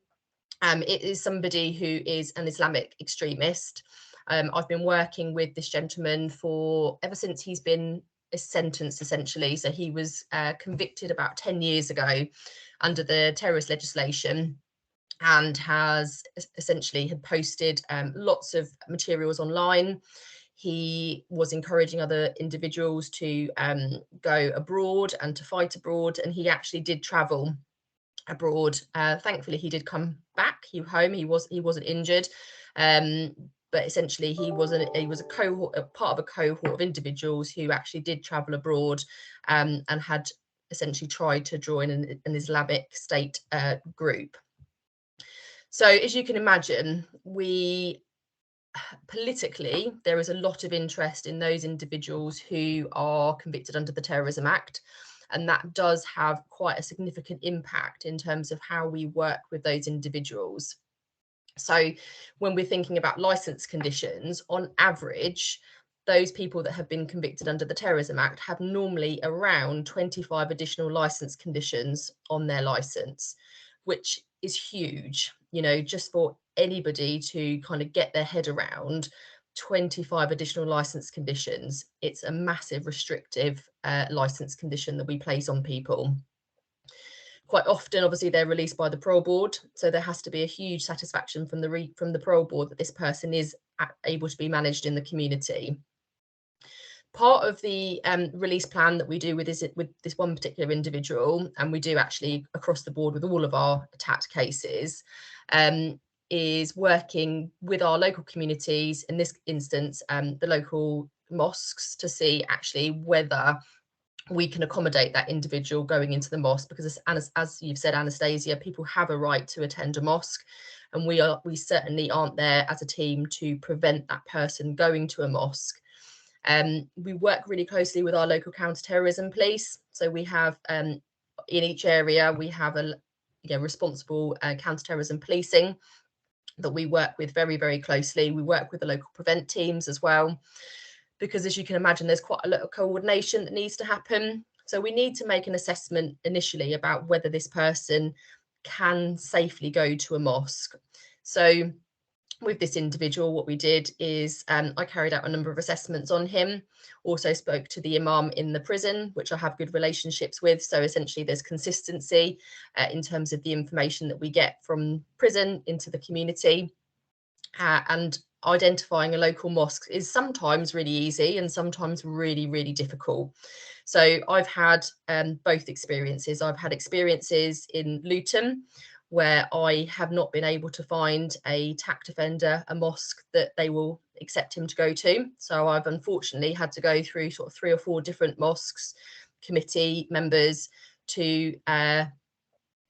It is somebody who is an Islamic extremist. I've been working with this gentleman ever since he's been sentenced, essentially. So he was convicted about 10 years ago under the terrorist legislation, and has essentially had posted lots of materials online. He was encouraging other individuals to go abroad and to fight abroad, and he actually did travel abroad. Thankfully, he did come back. He wasn't injured, but essentially he was a part of a cohort of individuals who actually did travel abroad, and had essentially tried to join an Islamic State group. So as you can imagine, politically, there is a lot of interest in those individuals who are convicted under the Terrorism Act, and that does have quite a significant impact in terms of how we work with those individuals. So when we're thinking about licence conditions, on average, those people that have been convicted under the Terrorism Act have normally around 25 additional licence conditions on their licence, which is huge, you know, just for anybody to kind of get their head around 25 additional licence conditions. It's a massive restrictive licence condition that we place on people. Quite often, obviously, they're released by the parole board, so there has to be a huge satisfaction from the parole board that this person is able to be managed in the community. Part of the release plan that we do with this one particular individual, and we do actually across the board with all of our attacked cases, is working with our local communities, in this instance, the local mosques, to see actually whether we can accommodate that individual going into the mosque, because as you've said, Anastasia, people have a right to attend a mosque, and we certainly aren't there as a team to prevent that person going to a mosque. We work really closely with our local counter-terrorism police, so we have in each area we have a responsible counter-terrorism policing that we work with very, very closely. We work with the local prevent teams as well, because as you can imagine, there's quite a lot of coordination that needs to happen. So we need to make an assessment initially about whether this person can safely go to a mosque. So with this individual, what we did is I carried out a number of assessments on him, also spoke to the imam in the prison, which I have good relationships with. So essentially there's consistency in terms of the information that we get from prison into the community. And identifying a local mosque is sometimes really easy and sometimes really, really difficult. So I've had both experiences. I've had experiences in Luton where I have not been able to find a tact offender, a mosque that they will accept him to go to. So I've unfortunately had to go through sort of 3 or 4 different mosques, committee members, to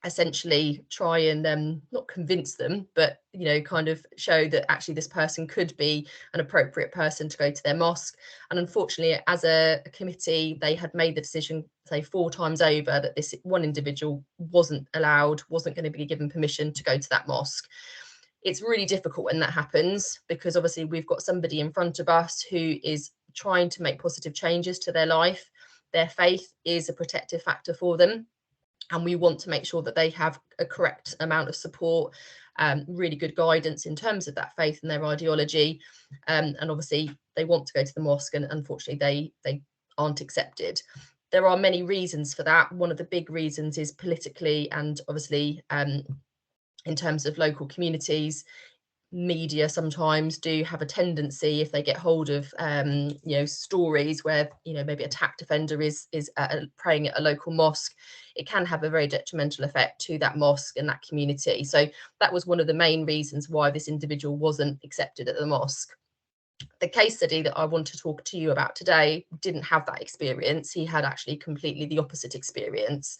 essentially try and not convince them, but kind of show that actually this person could be an appropriate person to go to their mosque. And unfortunately, as a committee, they had made the decision, say 4 times over, that this one individual wasn't going to be given permission to go to that mosque. It's really difficult when that happens, because obviously we've got somebody in front of us who is trying to make positive changes to their life. Their faith is a protective factor for them, and we want to make sure that they have a correct amount of support, really good guidance in terms of that faith and their ideology. And obviously they want to go to the mosque, and unfortunately they aren't accepted. There are many reasons for that. One of the big reasons is politically, and obviously in terms of local communities. Media sometimes do have a tendency, if they get hold of stories where maybe a tact offender is praying at a local mosque, it can have a very detrimental effect to that mosque and that community. So that was one of the main reasons why this individual wasn't accepted at the mosque. The case study that I want to talk to you about today didn't have that experience. He had actually completely the opposite experience.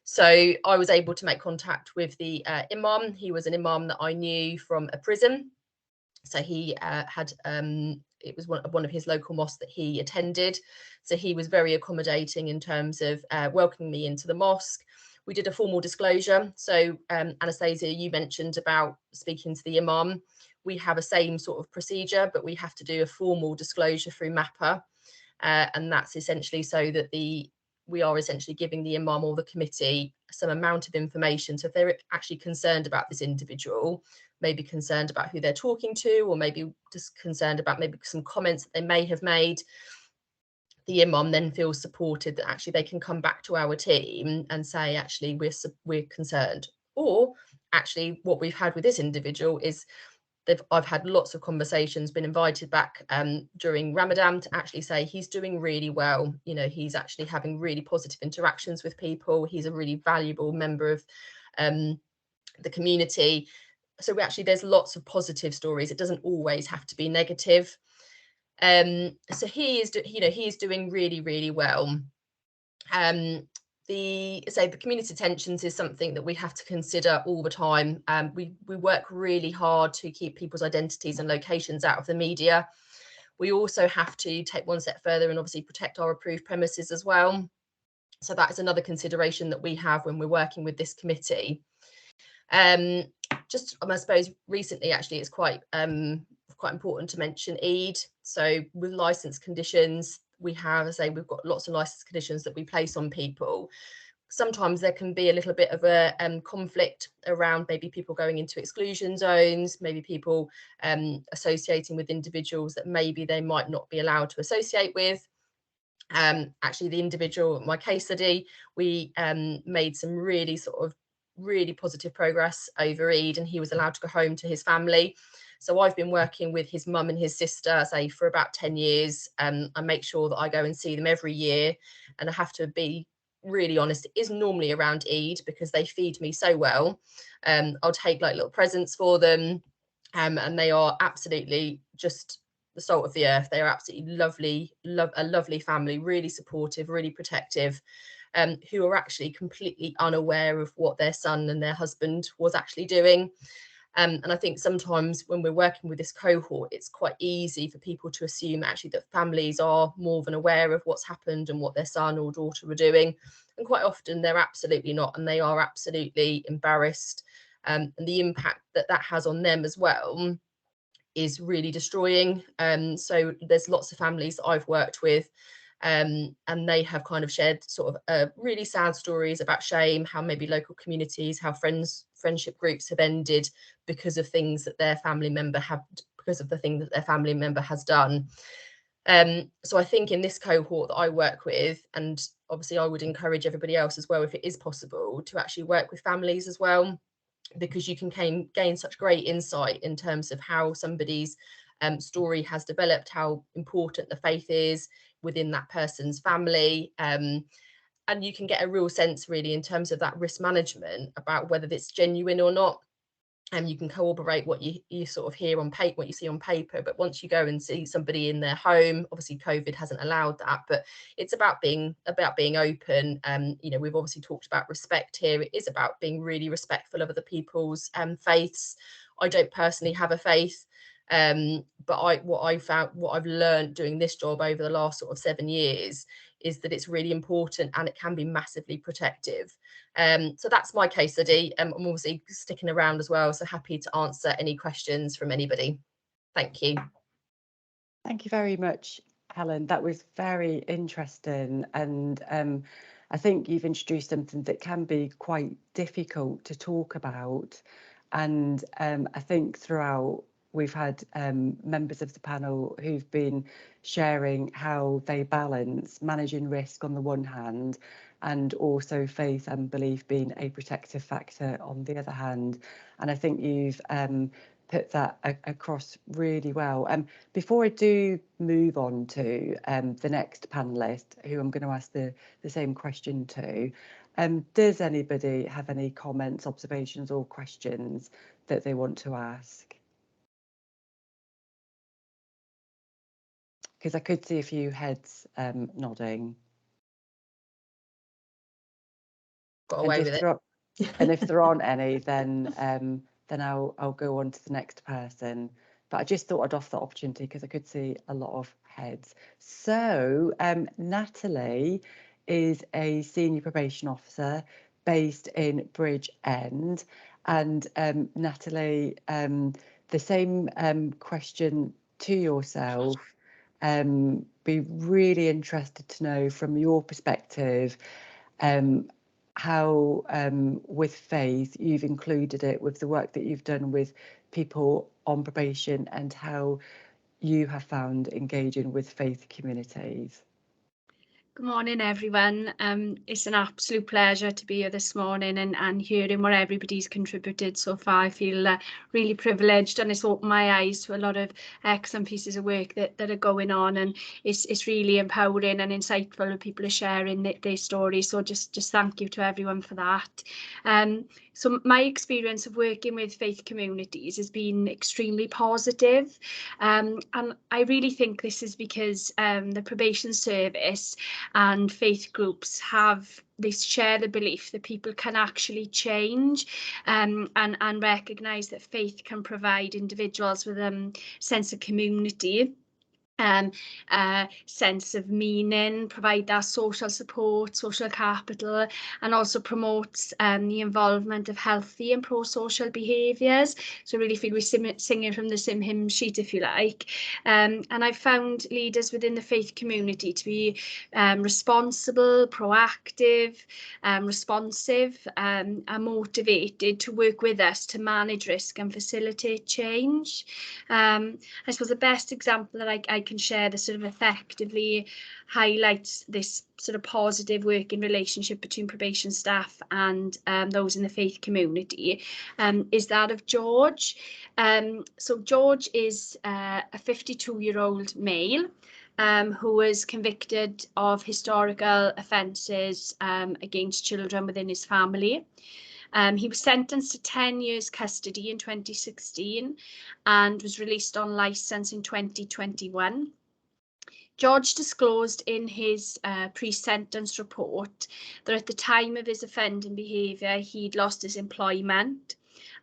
So I was able to make contact with the imam. He was an imam that I knew from a prison. So he had, it was one of his local mosques that he attended. So he was very accommodating in terms of welcoming me into the mosque. We did a formal disclosure. So Anastasia, you mentioned about speaking to the imam. We have a same sort of procedure, but we have to do a formal disclosure through MAPA. And that's essentially so that we are essentially giving the imam or the committee some amount of information. So if they're actually concerned about this individual, maybe concerned about who they're talking to, or maybe just concerned about maybe some comments that they may have made, the imam then feels supported that actually they can come back to our team and say, actually, we're concerned. Or actually what we've had with this individual is I've had lots of conversations, been invited back during Ramadan to actually say he's doing really well. You know, he's actually having really positive interactions with people. He's a really valuable member of the community. So there's lots of positive stories. It doesn't always have to be negative. So he is doing really, really well. The community tensions is something that we have to consider all the time. We work really hard to keep people's identities and locations out of the media. We also have to take one step further and obviously protect our approved premises as well. So that is another consideration that we have when we're working with this committee. Just I suppose recently actually it's quite important to mention Eid. So with license conditions, we have, we've got lots of license conditions that we place on people. Sometimes there can be a little bit of a conflict around maybe people going into exclusion zones, maybe people associating with individuals that maybe they might not be allowed to associate with. Actually, the individual, my case study, we made some really positive progress over Eid, and he was allowed to go home to his family. So I've been working with his mum and his sister, for about 10 years. I make sure that I go and see them every year, and I have to be really honest, it is normally around Eid because they feed me so well. I'll take little presents for them, and they are absolutely just the salt of the earth. They are absolutely lovely, a lovely family, really supportive, really protective, who are actually completely unaware of what their son and their husband was actually doing. And I think sometimes when we're working with this cohort, it's quite easy for people to assume actually that families are more than aware of what's happened and what their son or daughter were doing. And quite often they're absolutely not, and they are absolutely embarrassed. And the impact that has on them as well is really destroying. So there's lots of families that I've worked with, and they have kind of shared really sad stories about shame, how maybe local communities, how friendship groups have ended because of things that their family member has done. So I think in this cohort that I work with, and obviously I would encourage everybody else as well, if it is possible, to actually work with families as well, because you can gain such great insight in terms of how somebody's story has developed, how important the faith is within that person's family. And you can get a real sense really in terms of that risk management about whether it's genuine or not. And you can corroborate what you sort of hear on paper, what you see on paper. But once you go and see somebody in their home, obviously COVID hasn't allowed that, but it's about being open. We've obviously talked about respect here. It is about being really respectful of other people's faiths. I don't personally have a faith, but what I've learned doing this job over the last 7 years is that it's really important, and it can be massively protective. So that's my case study. I'm obviously sticking around as well, so happy to answer any questions from anybody. Thank you. Thank you very much, Helen. That was very interesting, and I think you've introduced something that can be quite difficult to talk about, and I think throughout we've had members of the panel who've been sharing how they balance managing risk on the one hand and also faith and belief being a protective factor on the other hand. And I think you've put that across really well. Before I do move on to the next panelist, who I'm going to ask the same question to, does anybody have any comments, observations or questions that they want to ask? Because I could see a few heads nodding. Got away with it. And if there aren't any, then I'll go on to the next person. But I just thought I'd offer that opportunity because I could see a lot of heads. So Natalie is a senior probation officer based in Bridgend. And Natalie, the same question to yourself. Be really interested to know from your perspective how with faith you've included it with the work that you've done with people on probation and how you have found engaging with faith communities. Good morning, everyone. It's an absolute pleasure to be here this morning and hearing what everybody's contributed so far. I feel really privileged, and it's opened my eyes to a lot of excellent pieces of work that are going on, and it's really empowering and insightful when people are sharing their stories. So just thank you to everyone for that. So my experience of working with faith communities has been extremely positive, and I really think this is because the Probation Service and faith groups share the belief that people can actually change, and recognise that faith can provide individuals with a sense of community, sense of meaning, provide that social support, social capital, and also promotes the involvement of healthy and pro-social behaviours. So I really feel we're singing from the same hymn sheet, if you like. And I've found leaders within the faith community to be responsible, proactive, responsive, and motivated to work with us to manage risk and facilitate change. I suppose the best example that I can share that sort of effectively highlights this sort of positive working relationship between probation staff and those in the faith community is that of George. So George is a 52-year-old male who was convicted of historical offences against children within his family. He was sentenced to 10 years custody in 2016 and was released on licence in 2021. George disclosed in his pre-sentence report that at the time of his offending behaviour, he'd lost his employment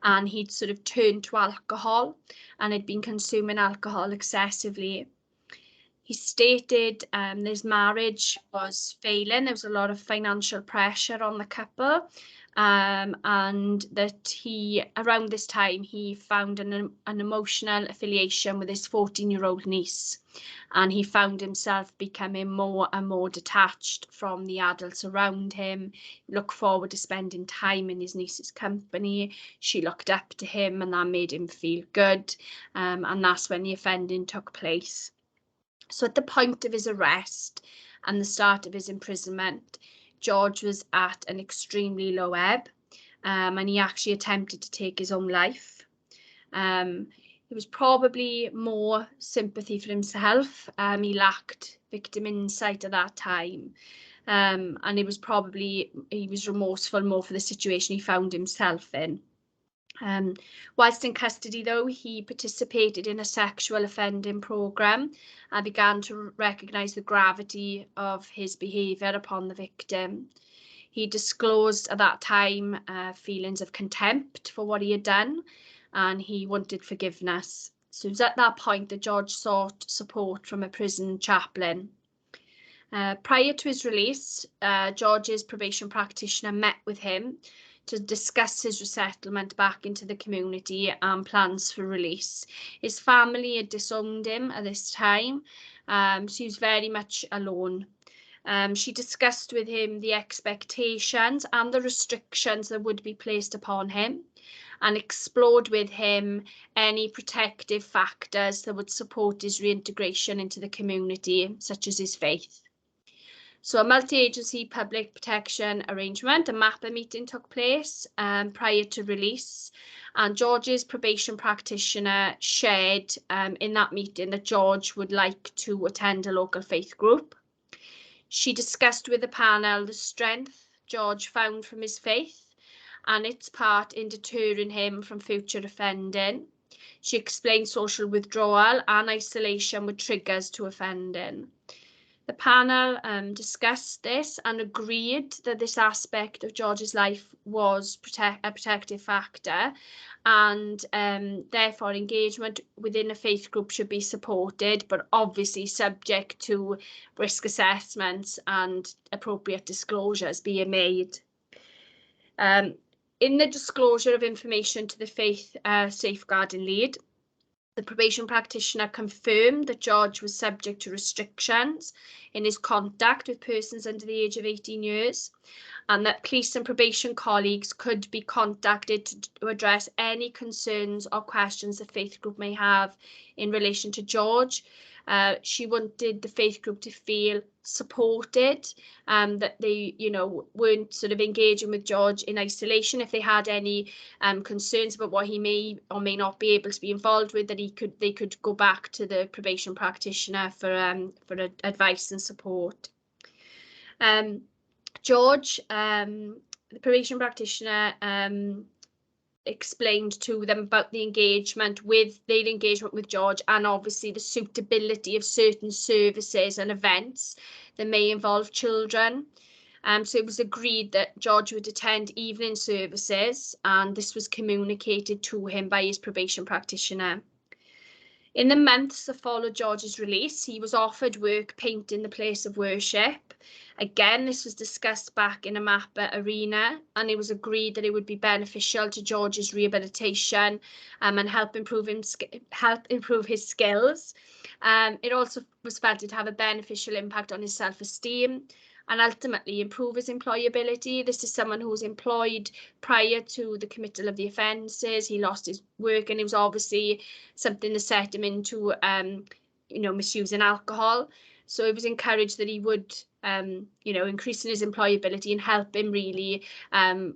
and he'd sort of turned to alcohol and had been consuming alcohol excessively. He stated his marriage was failing. There was a lot of financial pressure on the couple. And that around this time, he found an emotional affiliation with his 14-year-old niece, and he found himself becoming more and more detached from the adults around him. He looked forward to spending time in his niece's company. She looked up to him, and that made him feel good. And that's when the offending took place. So at the point of his arrest and the start of his imprisonment, George was at an extremely low ebb, and he actually attempted to take his own life. It was probably more sympathy for himself. He lacked victim insight at that time, and he was remorseful more for the situation he found himself in. Whilst in custody, though, he participated in a sexual offending programme and began to recognise the gravity of his behaviour upon the victim. He disclosed at that time feelings of contempt for what he had done, and he wanted forgiveness. So it was at that point that George sought support from a prison chaplain. Prior to his release, George's probation practitioner met with him to discuss his resettlement back into the community and plans for release. His family had disowned him at this time, so he was very much alone. She discussed with him the expectations and the restrictions that would be placed upon him, and explored with him any protective factors that would support his reintegration into the community, such as his faith. So a multi-agency public protection arrangement, a MAPA meeting took place prior to release, and George's probation practitioner shared in that meeting that George would like to attend a local faith group. She discussed with the panel the strength George found from his faith and its part in deterring him from future offending. She explained social withdrawal and isolation were triggers to offending. The panel discussed this and agreed that this aspect of George's life was a protective factor, and therefore engagement within a faith group should be supported, but obviously subject to risk assessments and appropriate disclosures being made. In the disclosure of information to the faith safeguarding lead, the probation practitioner confirmed that George was subject to restrictions in his contact with persons under the age of 18 years, and that police and probation colleagues could be contacted to address any concerns or questions the faith group may have in relation to George. She wanted the faith group to feel supported, that they, you know, weren't sort of engaging with George in isolation. If they had any concerns about what he may or may not be able to be involved with, that they could go back to the probation practitioner for advice and support. George, the probation practitioner, explained to them about the engagement with George, and obviously the suitability of certain services and events that may involve children. So it was agreed that George would attend evening services, and this was communicated to him by his probation practitioner. In the months that followed George's release, he was offered work painting the place of worship. Again, this was discussed back in a MAPA arena, and it was agreed that it would be beneficial to George's rehabilitation and help improve his skills. It also was felt to have a beneficial impact on his self-esteem and ultimately improve his employability. This is someone who was employed prior to the committal of the offences. He lost his work, and it was obviously something that set him into, misusing alcohol. So it was encouraged that he would, increase in his employability and help him really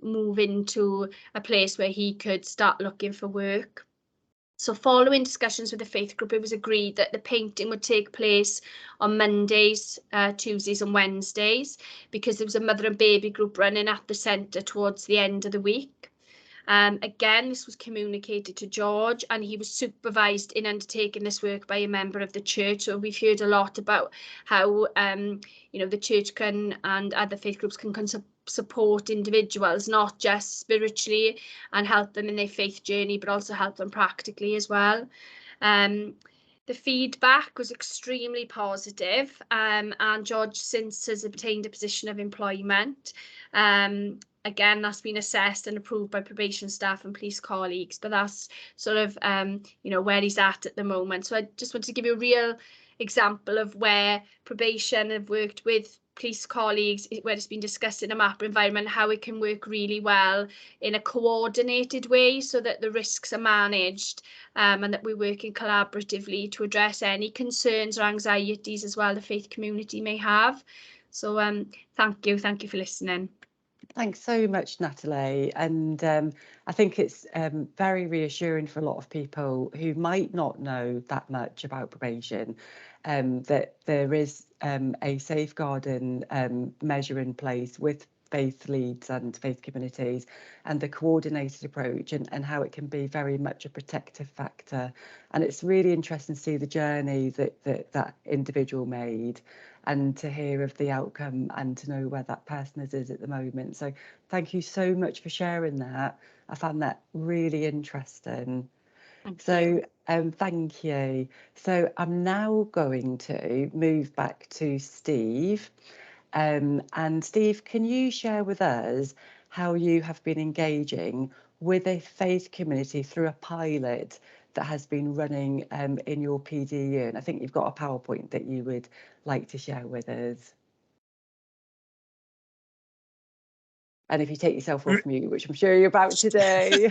move into a place where he could start looking for work. So following discussions with the faith group, it was agreed that the painting would take place on Mondays, Tuesdays and Wednesdays, because there was a mother and baby group running at the centre towards the end of the week. Again, this was communicated to George, and he was supervised in undertaking this work by a member of the church. So we've heard a lot about how, the church can and other faith groups can support individuals, not just spiritually and help them in their faith journey, but also help them practically as well. The feedback was extremely positive, and George since has obtained a position of employment. Again, that's been assessed and approved by probation staff and police colleagues, but that's sort of, where he's at the moment. So I just want to give you a real example of where probation have worked with police colleagues, where it's been discussed in a MAPA environment, how it can work really well in a coordinated way so that the risks are managed, and that we're working collaboratively to address any concerns or anxieties as well the faith community may have. So thank you for listening. Thanks so much, Natalie. And I think it's very reassuring for a lot of people who might not know that much about probation, that there is a safeguarding measure in place with faith leads and faith communities, and the coordinated approach, and how it can be very much a protective factor. And it's really interesting to see the journey that individual made, and to hear of the outcome and to know where that person is at the moment. So thank you so much for sharing that. I found that really interesting. Thank you. So I'm now going to move back to Steve. And Steve, can you share with us how you have been engaging with a faith community through a pilot that has been running in your PDU? And I think you've got a PowerPoint that you would like to share with us. And if you take yourself off mute, which I'm sure you're about to do.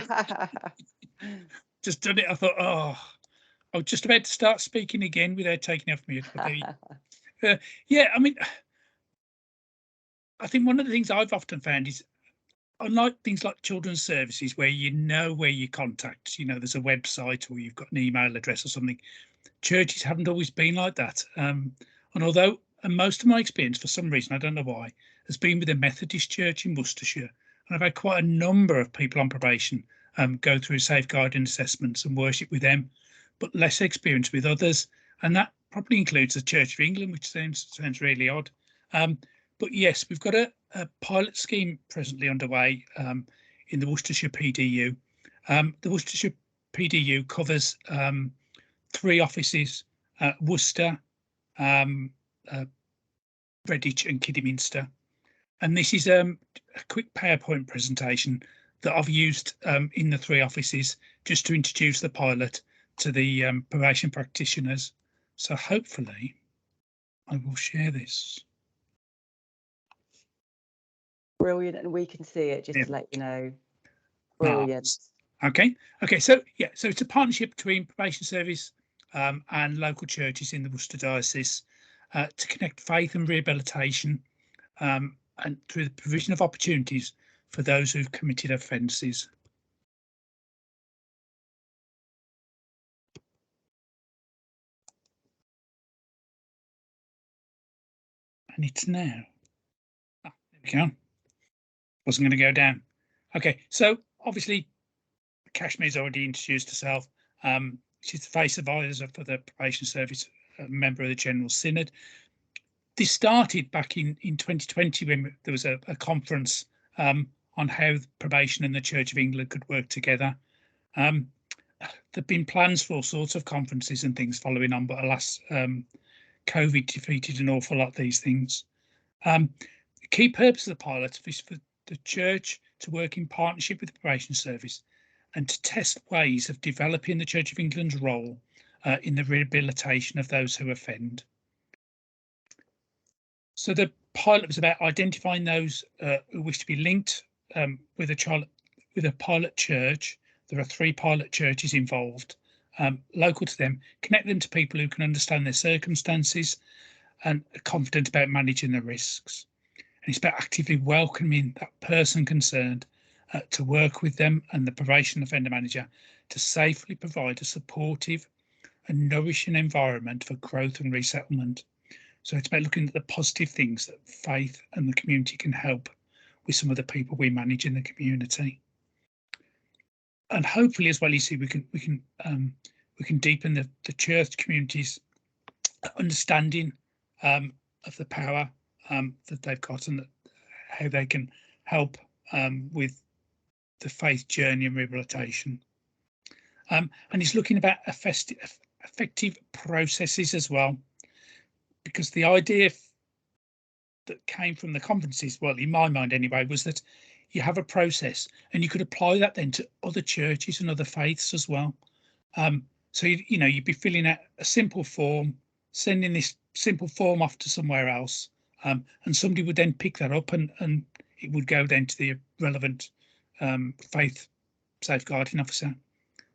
Just done it. I thought, I was just about to start speaking again without taking off mute. Yeah, I mean, I think one of the things I've often found is, unlike things like children's services where you know where you contact, there's a website or you've got an email address or something, churches haven't always been like that. And although most of my experience, for some reason, I don't know why, has been with a Methodist church in Worcestershire, and I've had quite a number of people on probation go through safeguarding assessments and worship with them, but less experience with others. And that probably includes the Church of England, which sounds really odd. But yes, we've got a pilot scheme presently underway in the Worcestershire PDU. The Worcestershire PDU covers 3 offices, Worcester, Redditch and Kidderminster. And this is a quick PowerPoint presentation that I've used in the 3 offices just to introduce the pilot to the probation practitioners. So hopefully I will share this. Brilliant, and we can see it, just to let you know. Brilliant. Okay, so yeah, so it's a partnership between Probation Service, and local churches in the Worcester Diocese to connect faith and rehabilitation and through the provision of opportunities for those who've committed offences. And it's now. There we go. Wasn't going to go down. Okay, so obviously Kashmir's already introduced herself. She's the face advisor for the Probation Service, a member of the General Synod. This started back in 2020 when there was a conference on how probation and the Church of England could work together. There've been plans for all sorts of conferences and things following on, but alas, COVID defeated an awful lot of these things. The key purpose of the pilot is for the Church to work in partnership with the Probation Service and to test ways of developing the Church of England's role in the rehabilitation of those who offend. So the pilot was about identifying those who wish to be linked with a pilot church. There are 3 pilot churches involved, local to them, connect them to people who can understand their circumstances and are confident about managing the risks. And it's about actively welcoming that person concerned to work with them and the probation offender manager to safely provide a supportive and nourishing environment for growth and resettlement. So it's about looking at the positive things that faith and the community can help with some of the people we manage in the community. And hopefully as well, you see, we can deepen the church community's understanding of the power that they've got and how they can help with the faith journey and rehabilitation. And it's looking about effective processes as well, because the idea that came from the conferences, well, in my mind anyway, was that you have a process and you could apply that then to other churches and other faiths as well. So, you know, you'd be filling out a simple form, sending this simple form off to somewhere else, and somebody would then pick that up and it would go then to the relevant faith safeguarding officer.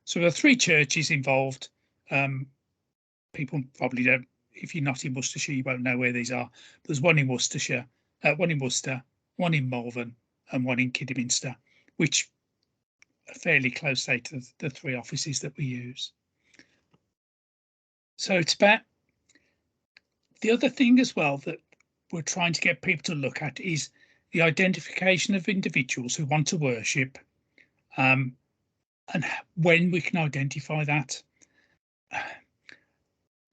So there are 3 churches involved. People probably don't, if you're not in Worcestershire, you won't know where these are. There's one in Worcestershire, one in Worcester, one in Malvern, and one in Kidderminster, which are fairly close to the 3 offices that we use. So it's about the other thing as well that we're trying to get people to look at is the identification of individuals who want to worship, and when we can identify that.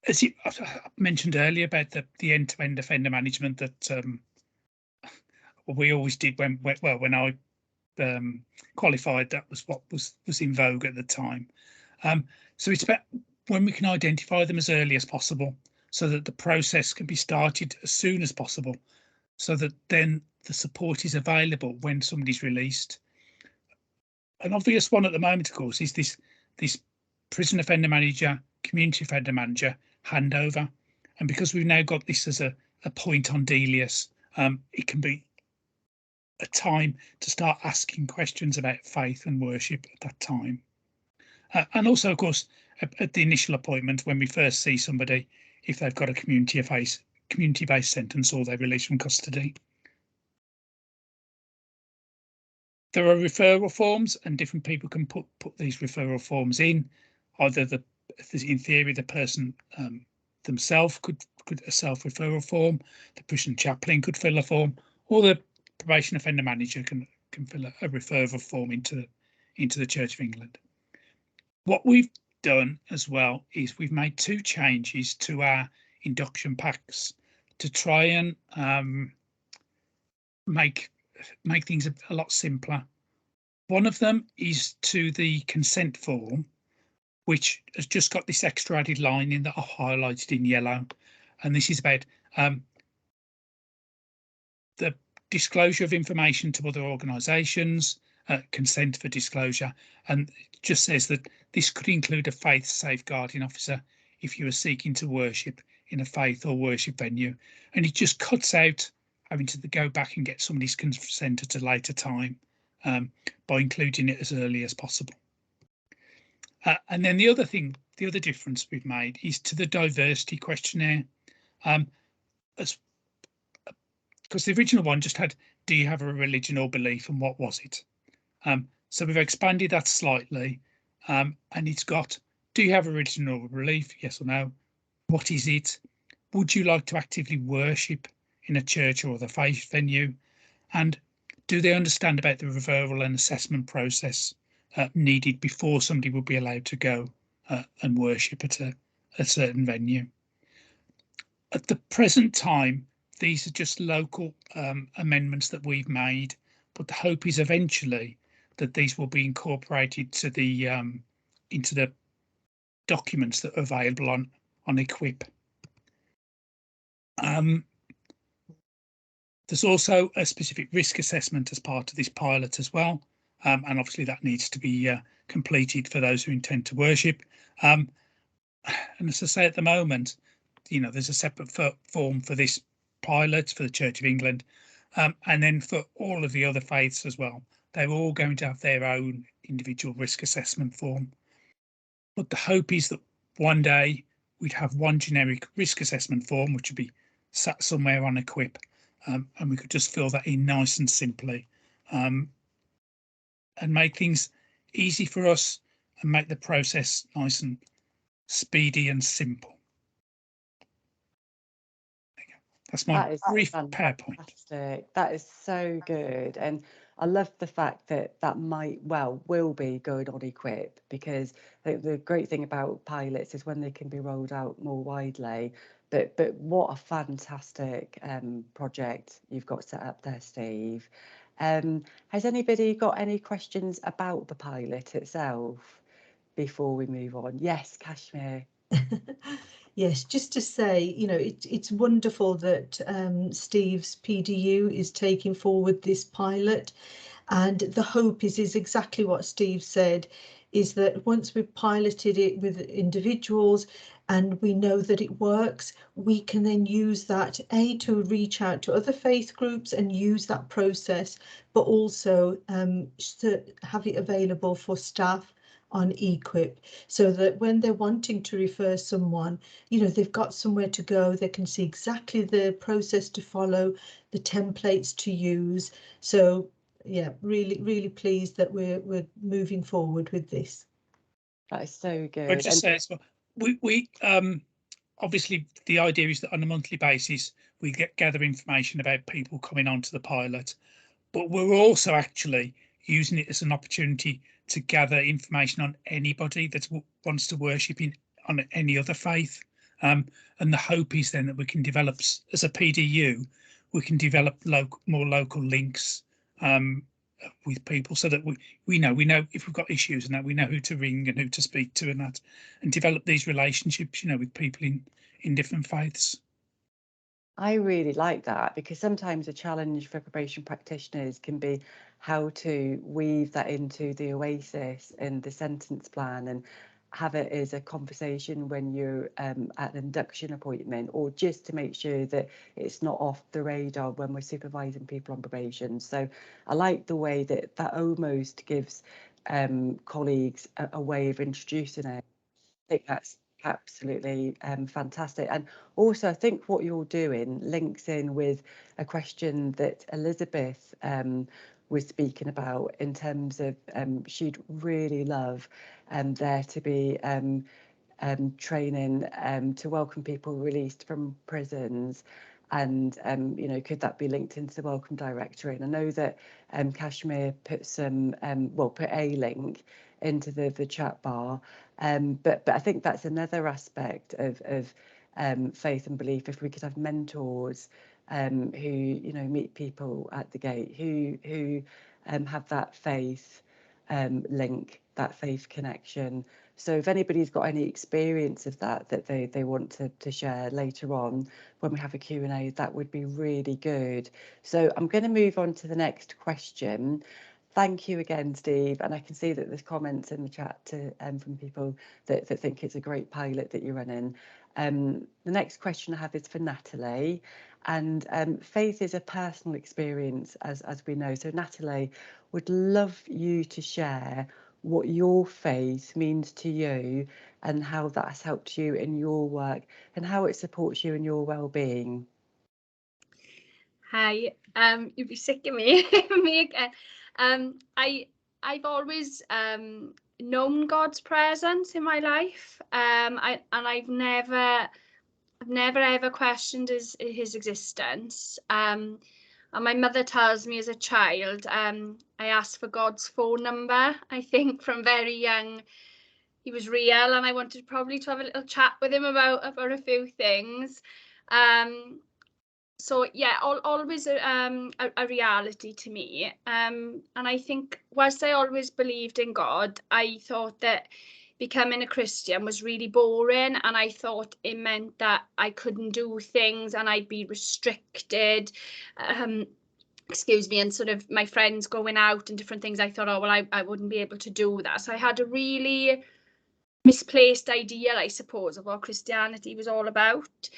As I mentioned earlier about the end-to-end offender management that we always did when I qualified, that was what was in vogue at the time. So it's about when we can identify them as early as possible so that the process can be started as soon as possible, so that then the support is available when somebody's released. An obvious one at the moment, of course, is this prison offender manager, community offender manager handover. And because we've now got this as a point on Delius, it can be a time to start asking questions about faith and worship at that time. And also, of course, at the initial appointment, when we first see somebody, if they've got a community-based sentence or they're released from custody. There are referral forms, and different people can put these referral forms in. Either in theory, the person themselves could a self-referral form, the prison chaplain could fill a form, or the probation offender manager can fill a referral form into the Church of England. What we've done as well is we've made 2 changes to our induction packs to try and make things a lot simpler. One of them is to the consent form, which has just got this extra added line in that I've highlighted in yellow. And this is about the disclosure of information to other organisations, consent for disclosure, and it just says that this could include a faith safeguarding officer if you are seeking to worship in a faith or worship venue. And it just cuts out having to go back and get somebody's consent at a later time by including it as early as possible. And then the other thing the other difference we've made is to the diversity questionnaire. Because the original one just had, do you have a religion or belief, and what was it? So we've expanded that slightly, and it's got, do you have a religion or belief, yes or no? What is it? Would you like to actively worship in a church or other faith venue? And do they understand about the referral and assessment process needed before somebody would be allowed to go and worship at a certain venue? At the present time, these are just local amendments that we've made, but the hope is eventually that these will be incorporated to the into the documents that are available on Equip. There's also a specific risk assessment as part of this pilot as well, and obviously that needs to be completed for those who intend to worship. And as I say, at the moment, you know, there's a separate form for this pilot for the Church of England, and then for all of the other faiths as well. They're all going to have their own individual risk assessment form. But the hope is that one day we'd have one generic risk assessment form, which would be sat somewhere on Equip, and we could just fill that in nice and simply, and make things easy for us and make the process nice and speedy and simple. That's my brief PowerPoint. Fantastic. That is so good. And I love the fact that that will be going on Equip, because the great thing about pilots is when they can be rolled out more widely. But what a fantastic project you've got set up there, Steve. Has anybody got any questions about the pilot itself before we move on? Yes, Kashmir. Yes, just to say, you know, it's wonderful that Steve's PDU is taking forward this pilot, and the hope is exactly what Steve said, is that once we've piloted it with individuals and we know that it works, we can then use that to reach out to other faith groups and use that process, but also to have it available for staff on Equip, so that when they're wanting to refer someone, you know, they've got somewhere to go, they can see exactly the process to follow, the templates to use. So yeah, really pleased that we're moving forward with this. That is so good. I'd just say as well, we obviously the idea is that on a monthly basis we gather information about people coming onto the pilot, but we're also actually using it as an opportunity to gather information on anybody that wants to worship on any other faith. And the hope is then that we can develop, as a PDU, we can develop more local links with people, so that we know if we've got issues and that we know who to ring and who to speak to, and develop these relationships, you know, with people in different faiths. I really like that, because sometimes a challenge for probation practitioners can be how to weave that into the oasis and the sentence plan, and have it as a conversation when you're at an induction appointment, or just to make sure that it's not off the radar when we're supervising people on probation. So I like the way that almost gives colleagues a way of introducing it. I think that's absolutely fantastic. And also, I think what you're doing links in with a question that Elizabeth was speaking about, in terms of she'd really love there to be training to welcome people released from prisons. And you know, could that be linked into the welcome directory? And I know that Kashmir put put a link into the chat bar, but I think that's another aspect of faith and belief. If we could have mentors who, you know, meet people at the gate who have that faith link, that faith connection. So if anybody's got any experience of that they want to share later on when we have a Q&A, that would be really good. So I'm going to move on to the next question. Thank you again, Steve. And I can see that there's comments in the chat from people that think it's a great pilot that you're running. The next question I have is for Natalie. And faith is a personal experience, as we know. So Natalie, would love you to share what your faith means to you, and how that has helped you in your work and how it supports you in your well-being. Hi, you'd be sick of me, me again. I've always known God's presence in my life, I've never ever questioned his existence. And my mother tells me as a child, I asked for God's phone number. I think from very young, he was real, and I wanted probably to have a little chat with him about a few things. So yeah, always a reality to me. And I think whilst I always believed in God, I thought that becoming a Christian was really boring, and I thought it meant that I couldn't do things and I'd be restricted. Excuse me, and sort of my friends going out and different things, I thought, oh well, I wouldn't be able to do that. So I had a really misplaced ideal, I suppose, of what Christianity was all about.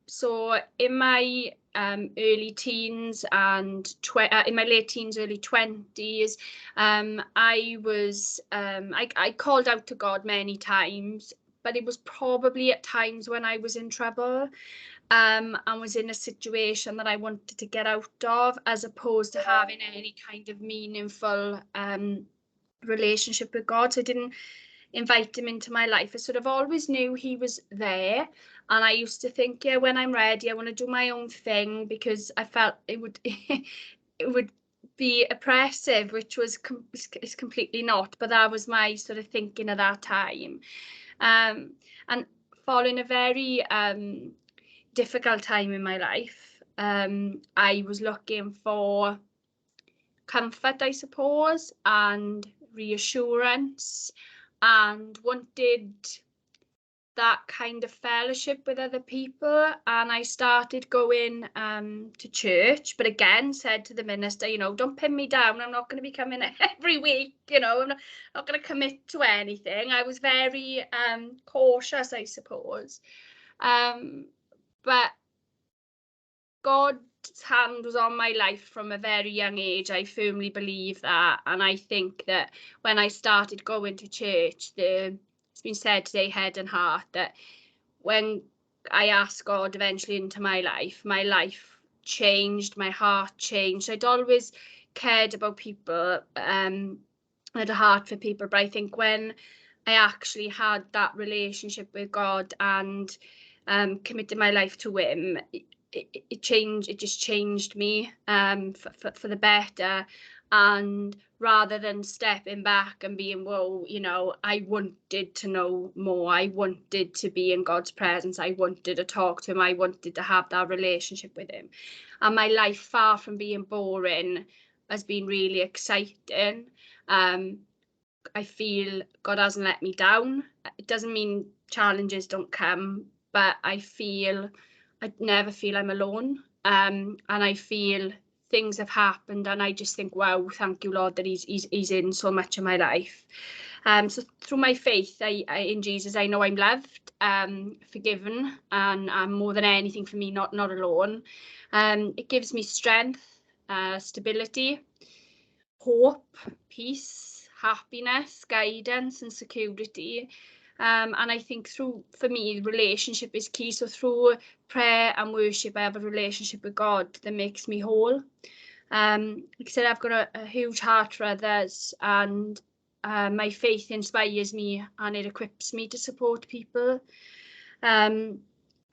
So in my early teens and in my late teens, early 20s, I called out to God many times, but it was probably at times when I was in trouble, and was in a situation that I wanted to get out of, as opposed to having any kind of meaningful relationship with God. So I didn't invite him into my life. I sort of always knew he was there, and I used to think, yeah, when I'm ready, I want to do my own thing, because I felt it would it would be oppressive, which was it's completely not, but that was my sort of thinking at that time. And following a very difficult time in my life, I was looking for comfort, I suppose, and reassurance, and wanted that kind of fellowship with other people. And I started going to church, but again said to the minister, you know, don't pin me down, I'm not going to be coming every week, you know, I'm not going to commit to anything. I was very cautious, I suppose, but God's hand was on my life from a very young age. I firmly believe that, and I think that when I started going to church, it's been said today, head and heart, that when I asked God eventually into my life changed, my heart changed. I'd always cared about people, had a heart for people, but I think when I actually had that relationship with God and committed my life to him, it just changed me for the better. And rather than stepping back and being, whoa, you know, I wanted to know more, I wanted to be in God's presence, I wanted to talk to him, I wanted to have that relationship with him. And my life, far from being boring, has been really exciting. I feel God hasn't let me down. It doesn't mean challenges don't come, but I never feel I'm alone. And I feel things have happened, and I just think, wow, thank you, Lord, that he's in so much of my life. So through my faith in Jesus, I know I'm loved, forgiven, and more than anything, for me, not alone. It gives me strength, stability, hope, peace, happiness, guidance, and security. And I think for me, relationship is key. So through prayer and worship, I have a relationship with God that makes me whole. Like I said, I've got a huge heart for others, and my faith inspires me, and it equips me to support people. And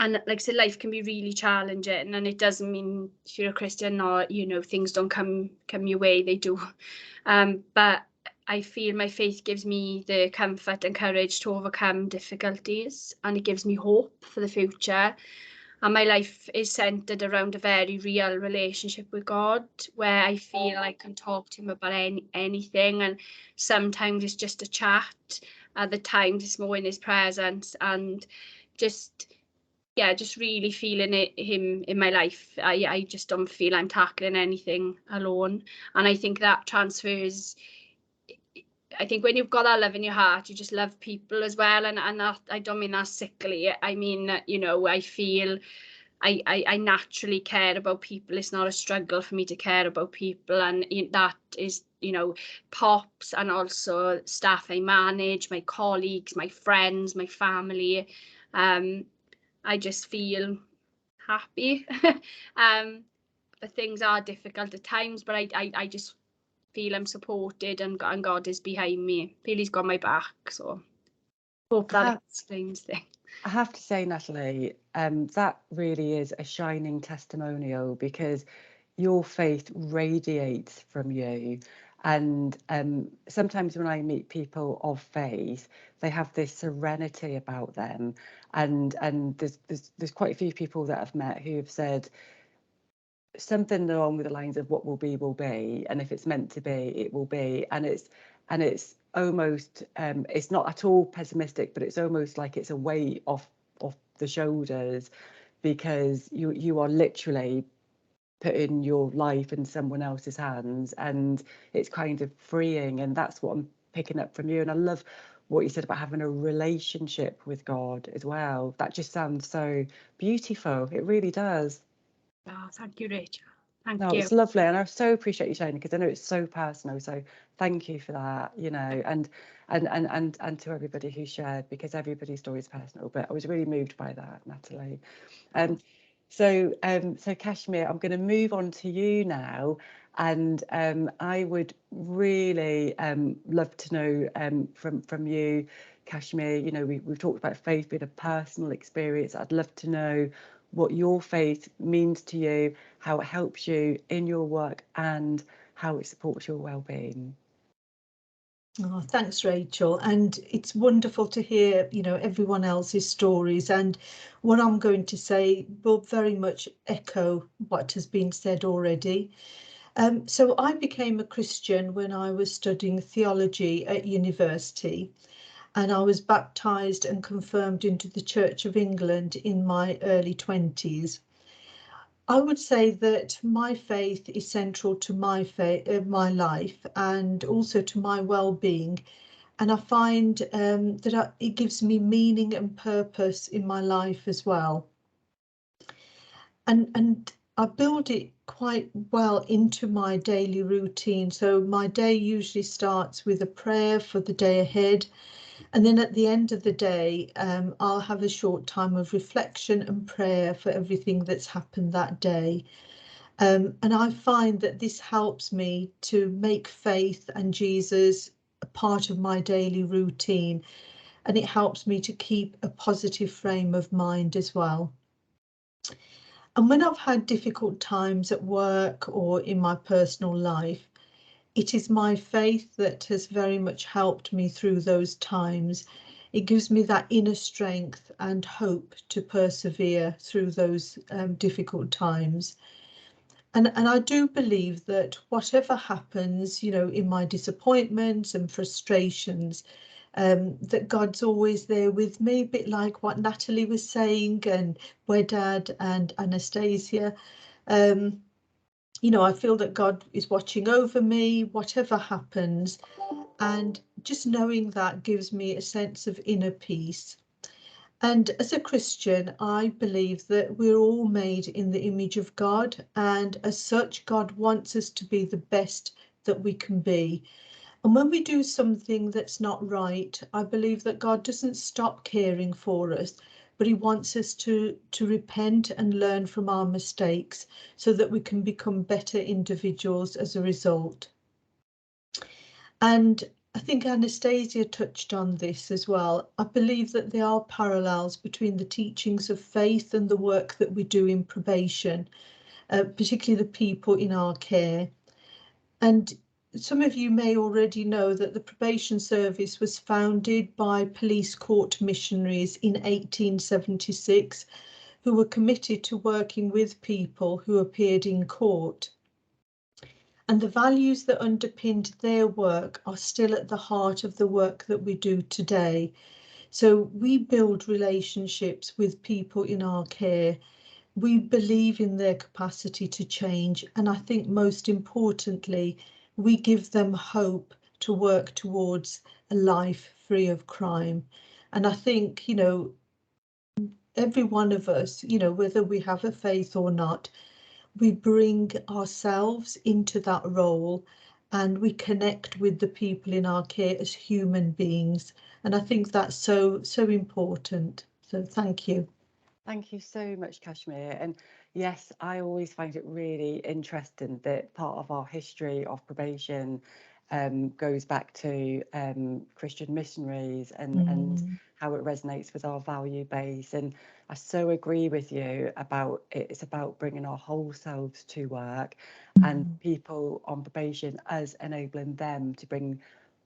like I said, life can be really challenging, and it doesn't mean if you're a Christian or, you know, things don't come your way, they do. But I feel my faith gives me the comfort and courage to overcome difficulties, and it gives me hope for the future. And my life is centered around a very real relationship with God, where I feel I can talk to him about anything, and sometimes it's just a chat, other times it's more in his presence, and just really feeling him in my life. I just don't feel I'm tackling anything alone, and I think that transfers. I think when you've got that love in your heart, you just love people as well, and that, I don't mean that sickly. I mean, you know, I feel I naturally care about people. It's not a struggle for me to care about people, and that is, you know, pops and also staff I manage, my colleagues, my friends, my family. I just feel happy. But things are difficult at times, but I just feel I'm supported, and God is behind me. Feel he's got my back, so hope that explains things. I have to say, Natalie, that really is a shining testimonial, because your faith radiates from you. And sometimes when I meet people of faith, they have this serenity about them. And there's quite a few people that I've met who have said something along with the lines of what will be, and if it's meant to be, it will be. And it's almost it's not at all pessimistic, but it's almost like it's a weight off the shoulders, because you are literally putting your life in someone else's hands, and it's kind of freeing. And that's what I'm picking up from you. And I love what you said about having a relationship with God as well. That just sounds so beautiful. It really does. Oh, thank you, Rachel. Thank No, you. it's lovely, and I so appreciate you sharing, because I know it's so personal. So thank you for that, you know, and to everybody who shared, because everybody's story is personal. But I was really moved by that, Natalie. So Kashmir, I'm going to move on to you now, and I would really love to know from you, Kashmir. You know, we've talked about faith being a personal experience. I'd love to know what your faith means to you, how it helps you in your work, and how it supports your well-being. Oh, thanks, Rachel. And it's wonderful to hear, you know, everyone else's stories. And what I'm going to say will very much echo what has been said already. So I became a Christian when I was studying theology at university, and I was baptised and confirmed into the Church of England in my early 20s. I would say that my faith is central to my life, and also to my well-being. And I find that it gives me meaning and purpose in my life as well. And I build it quite well into my daily routine. So my day usually starts with a prayer for the day ahead. And then at the end of the day, I'll have a short time of reflection and prayer for everything that's happened that day. And I find that this helps me to make faith and Jesus a part of my daily routine, and it helps me to keep a positive frame of mind as well. And when I've had difficult times at work or in my personal life, it is my faith that has very much helped me through those times. It gives me that inner strength and hope to persevere through those difficult times. And I do believe that whatever happens, you know, in my disappointments and frustrations, that God's always there with me, a bit like what Natalie was saying, and Wedad and Anastasia. You know, I feel that God is watching over me, whatever happens, and just knowing that gives me a sense of inner peace. And as a Christian, I believe that we're all made in the image of God, and as such, God wants us to be the best that we can be. And when we do something that's not right, I believe that God doesn't stop caring for us, but he wants us to repent and learn from our mistakes so that we can become better individuals as a result. And I think Anastasia touched on this as well. I believe that there are parallels between the teachings of faith and the work that we do in probation, particularly the people in our care. And some of you may already know that the Probation Service was founded by police court missionaries in 1876, who were committed to working with people who appeared in court. And the values that underpinned their work are still at the heart of the work that we do today. So we build relationships with people in our care. We believe in their capacity to change. And I think most importantly, we give them hope to work towards a life free of crime. And I think, you know, every one of us, you know, whether we have a faith or not, we bring ourselves into that role and we connect with the people in our care as human beings. And I think that's so important. So thank you. Thank you so much, Kashmir. And yes, I always find it really interesting that part of our history of probation goes back to Christian missionaries and how it resonates with our value base. And I so agree with you about it's about bringing our whole selves to work and people on probation, us enabling them to bring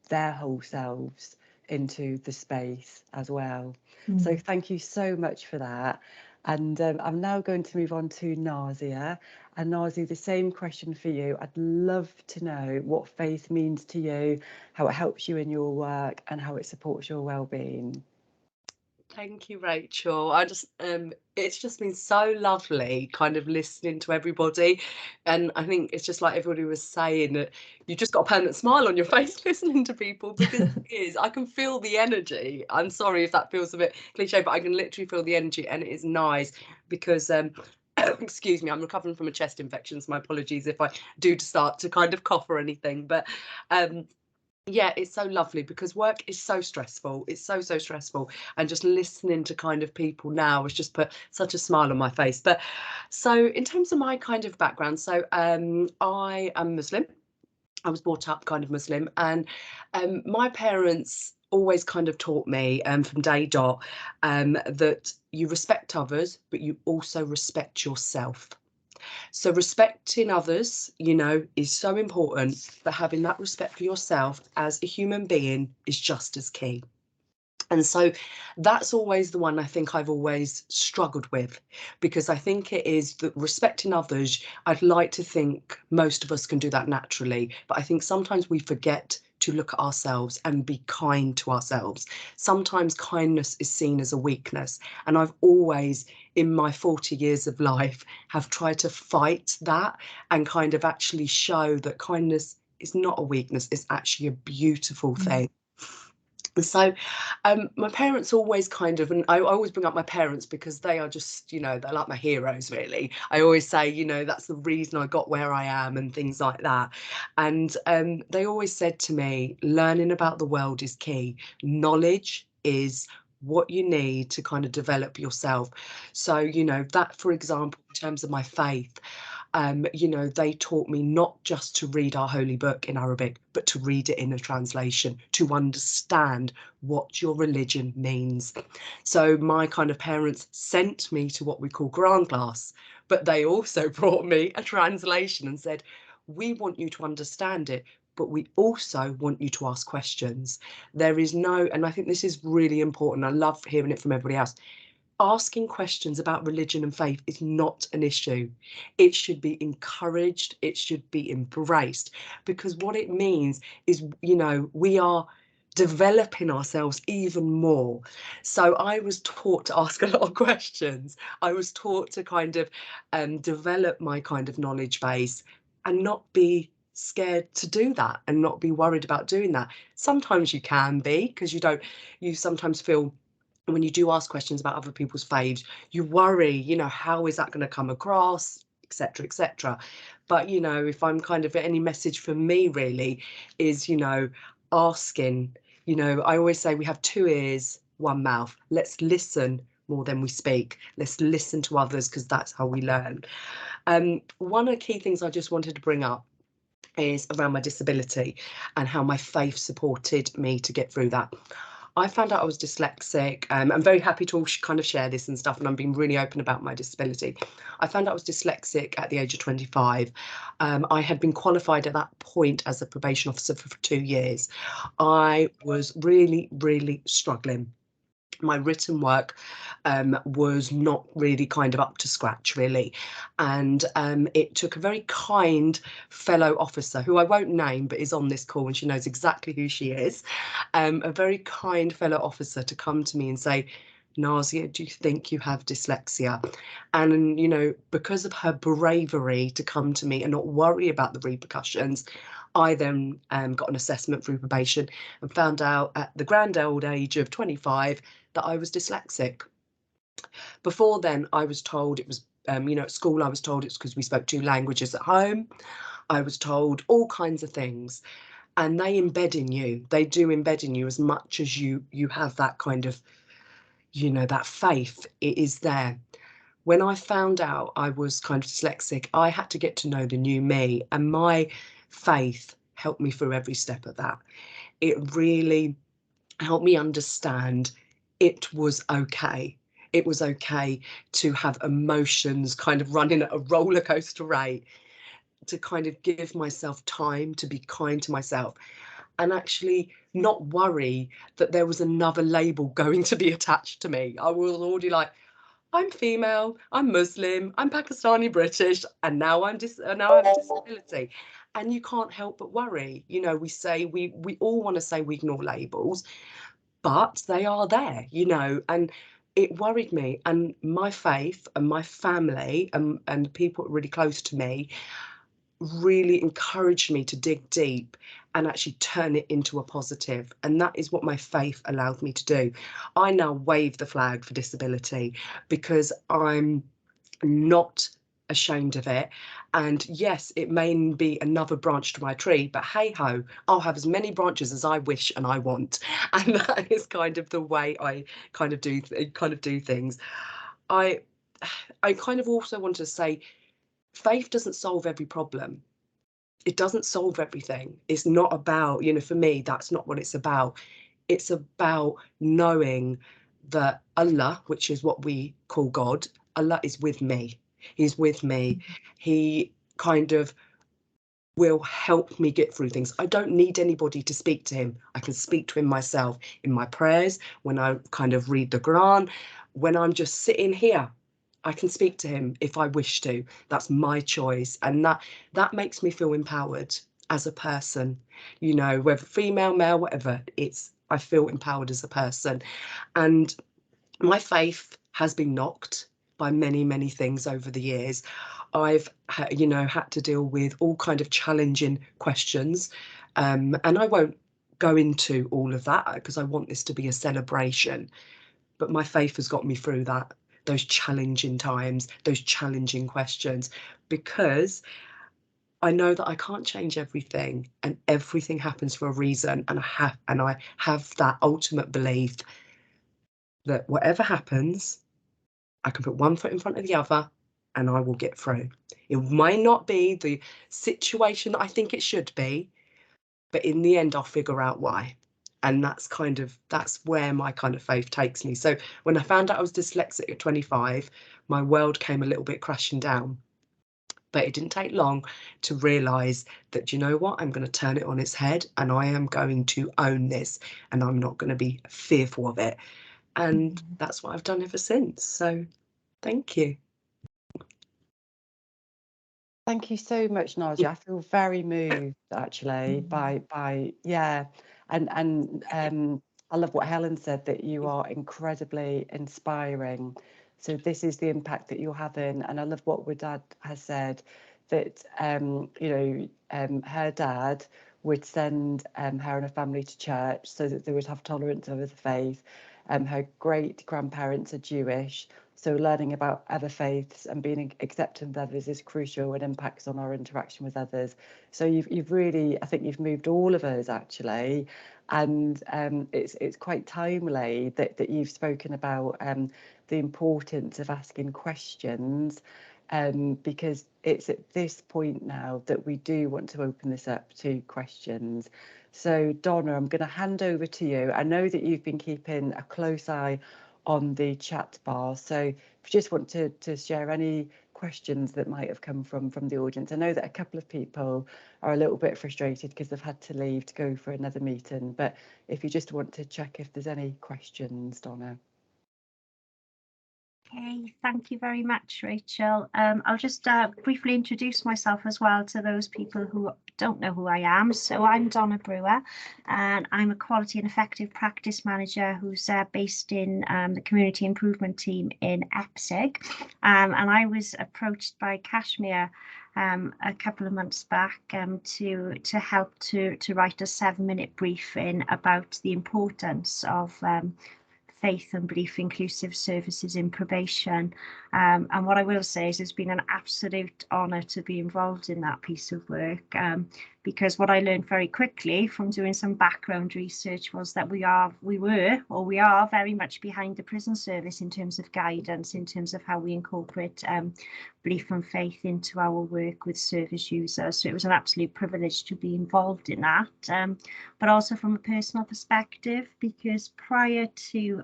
their whole selves into the space as well. So thank you so much for that. And I'm now going to move on to Nazia. And Nazia, the same question for you. I'd love to know what faith means to you, how it helps you in your work and how it supports your well-being. Thank you, Rachel. I just it's just been so lovely kind of listening to everybody. And I think it's just like everybody was saying that you just got a permanent smile on your face listening to people, because it is, I can feel the energy. I'm sorry if that feels a bit cliche, but I can literally feel the energy, and it is nice because excuse me, I'm recovering from a chest infection, so my apologies if I do start to kind of cough or anything. But yeah, it's so lovely because work is so stressful. It's so stressful, and just listening to kind of people now has just put such a smile on my face. But so in terms of my kind of background, so I am Muslim. I was brought up kind of Muslim, and my parents always kind of taught me from day dot that you respect others, but you also respect yourself. So respecting others, you know, is so important, but having that respect for yourself as a human being is just as key. And so that's always the one I think I've always struggled with, because I think it is that respecting others, I'd like to think most of us can do that naturally, but I think sometimes we forget to look at ourselves and be kind to ourselves. Sometimes kindness is seen as a weakness, and I've always, in my 40 years of life, have tried to fight that and kind of actually show that kindness is not a weakness, it's actually a beautiful thing. So my parents always kind of, and I always bring up my parents because they are just, you know, they're like my heroes, really. I always say, you know, that's the reason I got where I am and things like that. And they always said to me, learning about the world is key. Knowledge is what you need to kind of develop yourself. So, you know, that, for example, in terms of my faith, you know, they taught me not just to read our holy book in Arabic, but to read it in a translation, to understand what your religion means. So my kind of parents sent me to what we call Quran class, but they also brought me a translation and said, we want you to understand it, but we also want you to ask questions. There is no, and I think this is really important, I love hearing it from everybody else, asking questions about religion and faith is not an issue. It should be encouraged, it should be embraced, because what it means is, you know, we are developing ourselves even more. So I was taught to ask a lot of questions. I was taught to kind of develop my kind of knowledge base and not be scared to do that and not be worried about doing that. Sometimes you can be, because you sometimes feel, when you do ask questions about other people's faiths, you worry, you know, how is that going to come across, etc., etc. But, you know, if I'm kind of, any message for me really is, you know, asking, you know, I always say we have 2 ears, 1 mouth. Let's listen more than we speak. Let's listen to others, because that's how we learn. One of the key things I just wanted to bring up is around my disability and how my faith supported me to get through that. I found out I was dyslexic. I'm very happy to kind of share this and stuff, and I'm being really open about my disability. I found out I was dyslexic at the age of 25. I had been qualified at that point as a probation officer for 2 years. I was really struggling. My written work was not really kind of up to scratch, really. And it took a very kind fellow officer, who I won't name but is on this call and she knows exactly who she is, a very kind fellow officer to come to me and say, Nazia, do you think you have dyslexia? And, you know, because of her bravery to come to me and not worry about the repercussions, I then got an assessment through probation and found out at the grand old age of 25 that I was dyslexic. Before then, I was told it was, you know, at school I was told it's because we spoke 2 languages at home. I was told all kinds of things, and they embed in you. They do embed in you as much as you have that kind of, you know, that faith. It is there. When I found out I was kind of dyslexic, I had to get to know the new me, and my faith helped me through every step of that. It really helped me understand it was okay. It was okay to have emotions kind of running at a roller coaster rate, to kind of give myself time to be kind to myself, and actually not worry that there was another label going to be attached to me. I was already like, I'm female, I'm Muslim, I'm Pakistani British, and now I have disability. And you can't help but worry. You know, we say we all want to say we ignore labels, but they are there, you know, and it worried me. And my faith and my family and people really close to me really encouraged me to dig deep and actually turn it into a positive. And that is what my faith allowed me to do. I now wave the flag for disability because I'm not ashamed of it. And yes, it may be another branch to my tree, but hey ho, I'll have as many branches as I wish and I want. And that is kind of the way I kind of do things. I kind of also want to say, faith doesn't solve every problem. It doesn't solve everything. It's not about, you know, for me, that's not what it's about. It's about knowing that Allah, which is what we call God, Allah is with me. He's with me. He kind of will help me get through things. I don't need anybody to speak to him. I can speak to him myself in my prayers, when I kind of read the Quran, when I'm just sitting here. I can speak to him if I wish to. That's my choice, and that makes me feel empowered as a person. You know, whether female, male, whatever, I feel empowered as a person. And my faith has been knocked by many, many things over the years. I've you know, had to deal with all kind of challenging questions, and I won't go into all of that because I want this to be a celebration. But my faith has got me through those challenging times, those challenging questions, because I know that I can't change everything, and everything happens for a reason. And I have that ultimate belief that whatever happens, I can put one foot in front of the other and I will get through. It might not be the situation that I think it should be, but in the end, I'll figure out why. And that's where my kind of faith takes me. So when I found out I was dyslexic at 25, my world came a little bit crashing down. But it didn't take long to realise that, you know what, I'm going to turn it on its head and I am going to own this, and I'm not going to be fearful of it. And that's what I've done ever since. So thank you. Thank you so much, Nadia. I feel very moved actually by yeah, and I love what Helen said, that you are incredibly inspiring. So this is the impact that you're having, and I love what Wadad has said, that you know, her dad would send her and her family to church so that they would have tolerance of other faith. Her great grandparents are Jewish. So learning about other faiths and being accepting of others is crucial and impacts on our interaction with others. So you've really, I think you've moved all of us actually, and it's quite timely that you've spoken about the importance of asking questions, because it's at this point now that we do want to open this up to questions. So Donna, I'm going to hand over to you. I know that you've been keeping a close eye on the chat bar, so if you just want to share any questions that might have come from the audience. I know that a couple of people are a little bit frustrated because they've had to leave to go for another meeting, but if you just want to check if there's any questions, Donna. Okay, thank you very much, Rachel. I'll just briefly introduce myself as well to those people who don't know who I am. So I'm Donna Brewer, and I'm a quality and effective practice manager who's based in the community improvement team in Epsig. And I was approached by Kashmir a couple of months back to help to write a 7-minute briefing about the importance of faith and belief inclusive services in probation. And what I will say is it's been an absolute honour to be involved in that piece of work, because what I learned very quickly from doing some background research was that we are very much behind the prison service in terms of guidance, in terms of how we incorporate belief and faith into our work with service users. So it was an absolute privilege to be involved in that, but also from a personal perspective, because prior to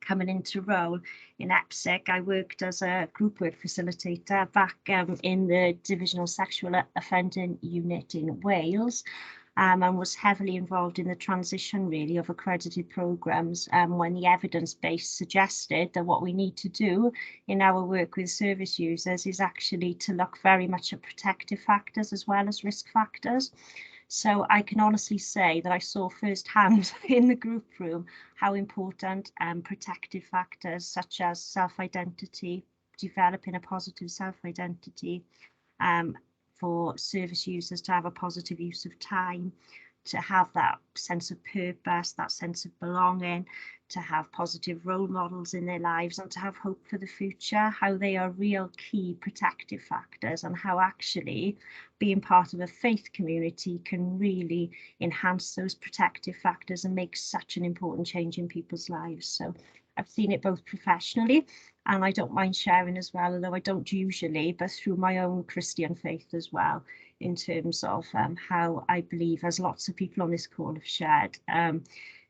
coming into role in EPSIC, I worked as a group work facilitator back in the Divisional Sexual Offending Unit in Wales, and was heavily involved in the transition really of accredited programmes when the evidence base suggested that what we need to do in our work with service users is actually to look very much at protective factors as well as risk factors. So I can honestly say that I saw firsthand in the group room how important protective factors such as self-identity, developing a positive self-identity, for service users to have a positive use of time, to have that sense of purpose, that sense of belonging, to have positive role models in their lives, and to have hope for the future, how they are real key protective factors, and how actually being part of a faith community can really enhance those protective factors and make such an important change in people's lives. So I've seen it both professionally, and I don't mind sharing as well, although I don't usually, but through my own Christian faith as well, in terms of how I believe, as lots of people on this call have shared,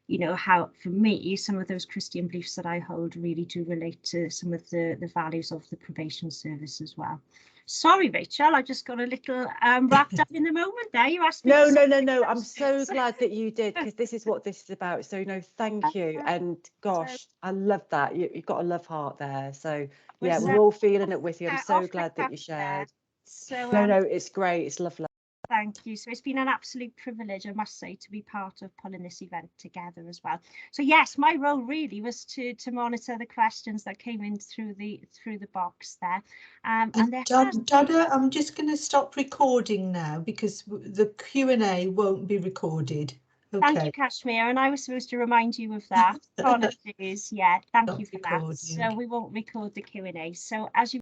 you know, how for me, some of those Christian beliefs that I hold really do relate to some of the values of the probation service as well. Sorry, Rachel, I just got a little wrapped up in the moment there. You asked me. No. I'm so glad that you did, because this is what this is about. So no, thank you. And gosh, I love that. You've got a love heart there. So yeah, we're all feeling it with you. I'm so glad that you shared. So No, it's great. It's lovely. Thank you. So it's been an absolute privilege, I must say, to be part of pulling this event together as well. So yes, my role really was to monitor the questions that came in through the box there. And Donna, I'm just going to stop recording now because the Q&A won't be recorded. Okay. Thank you, Kashmir, and I was supposed to remind you of that. Apologies. Yeah, thank you for that. So we won't record the Q&A. So as you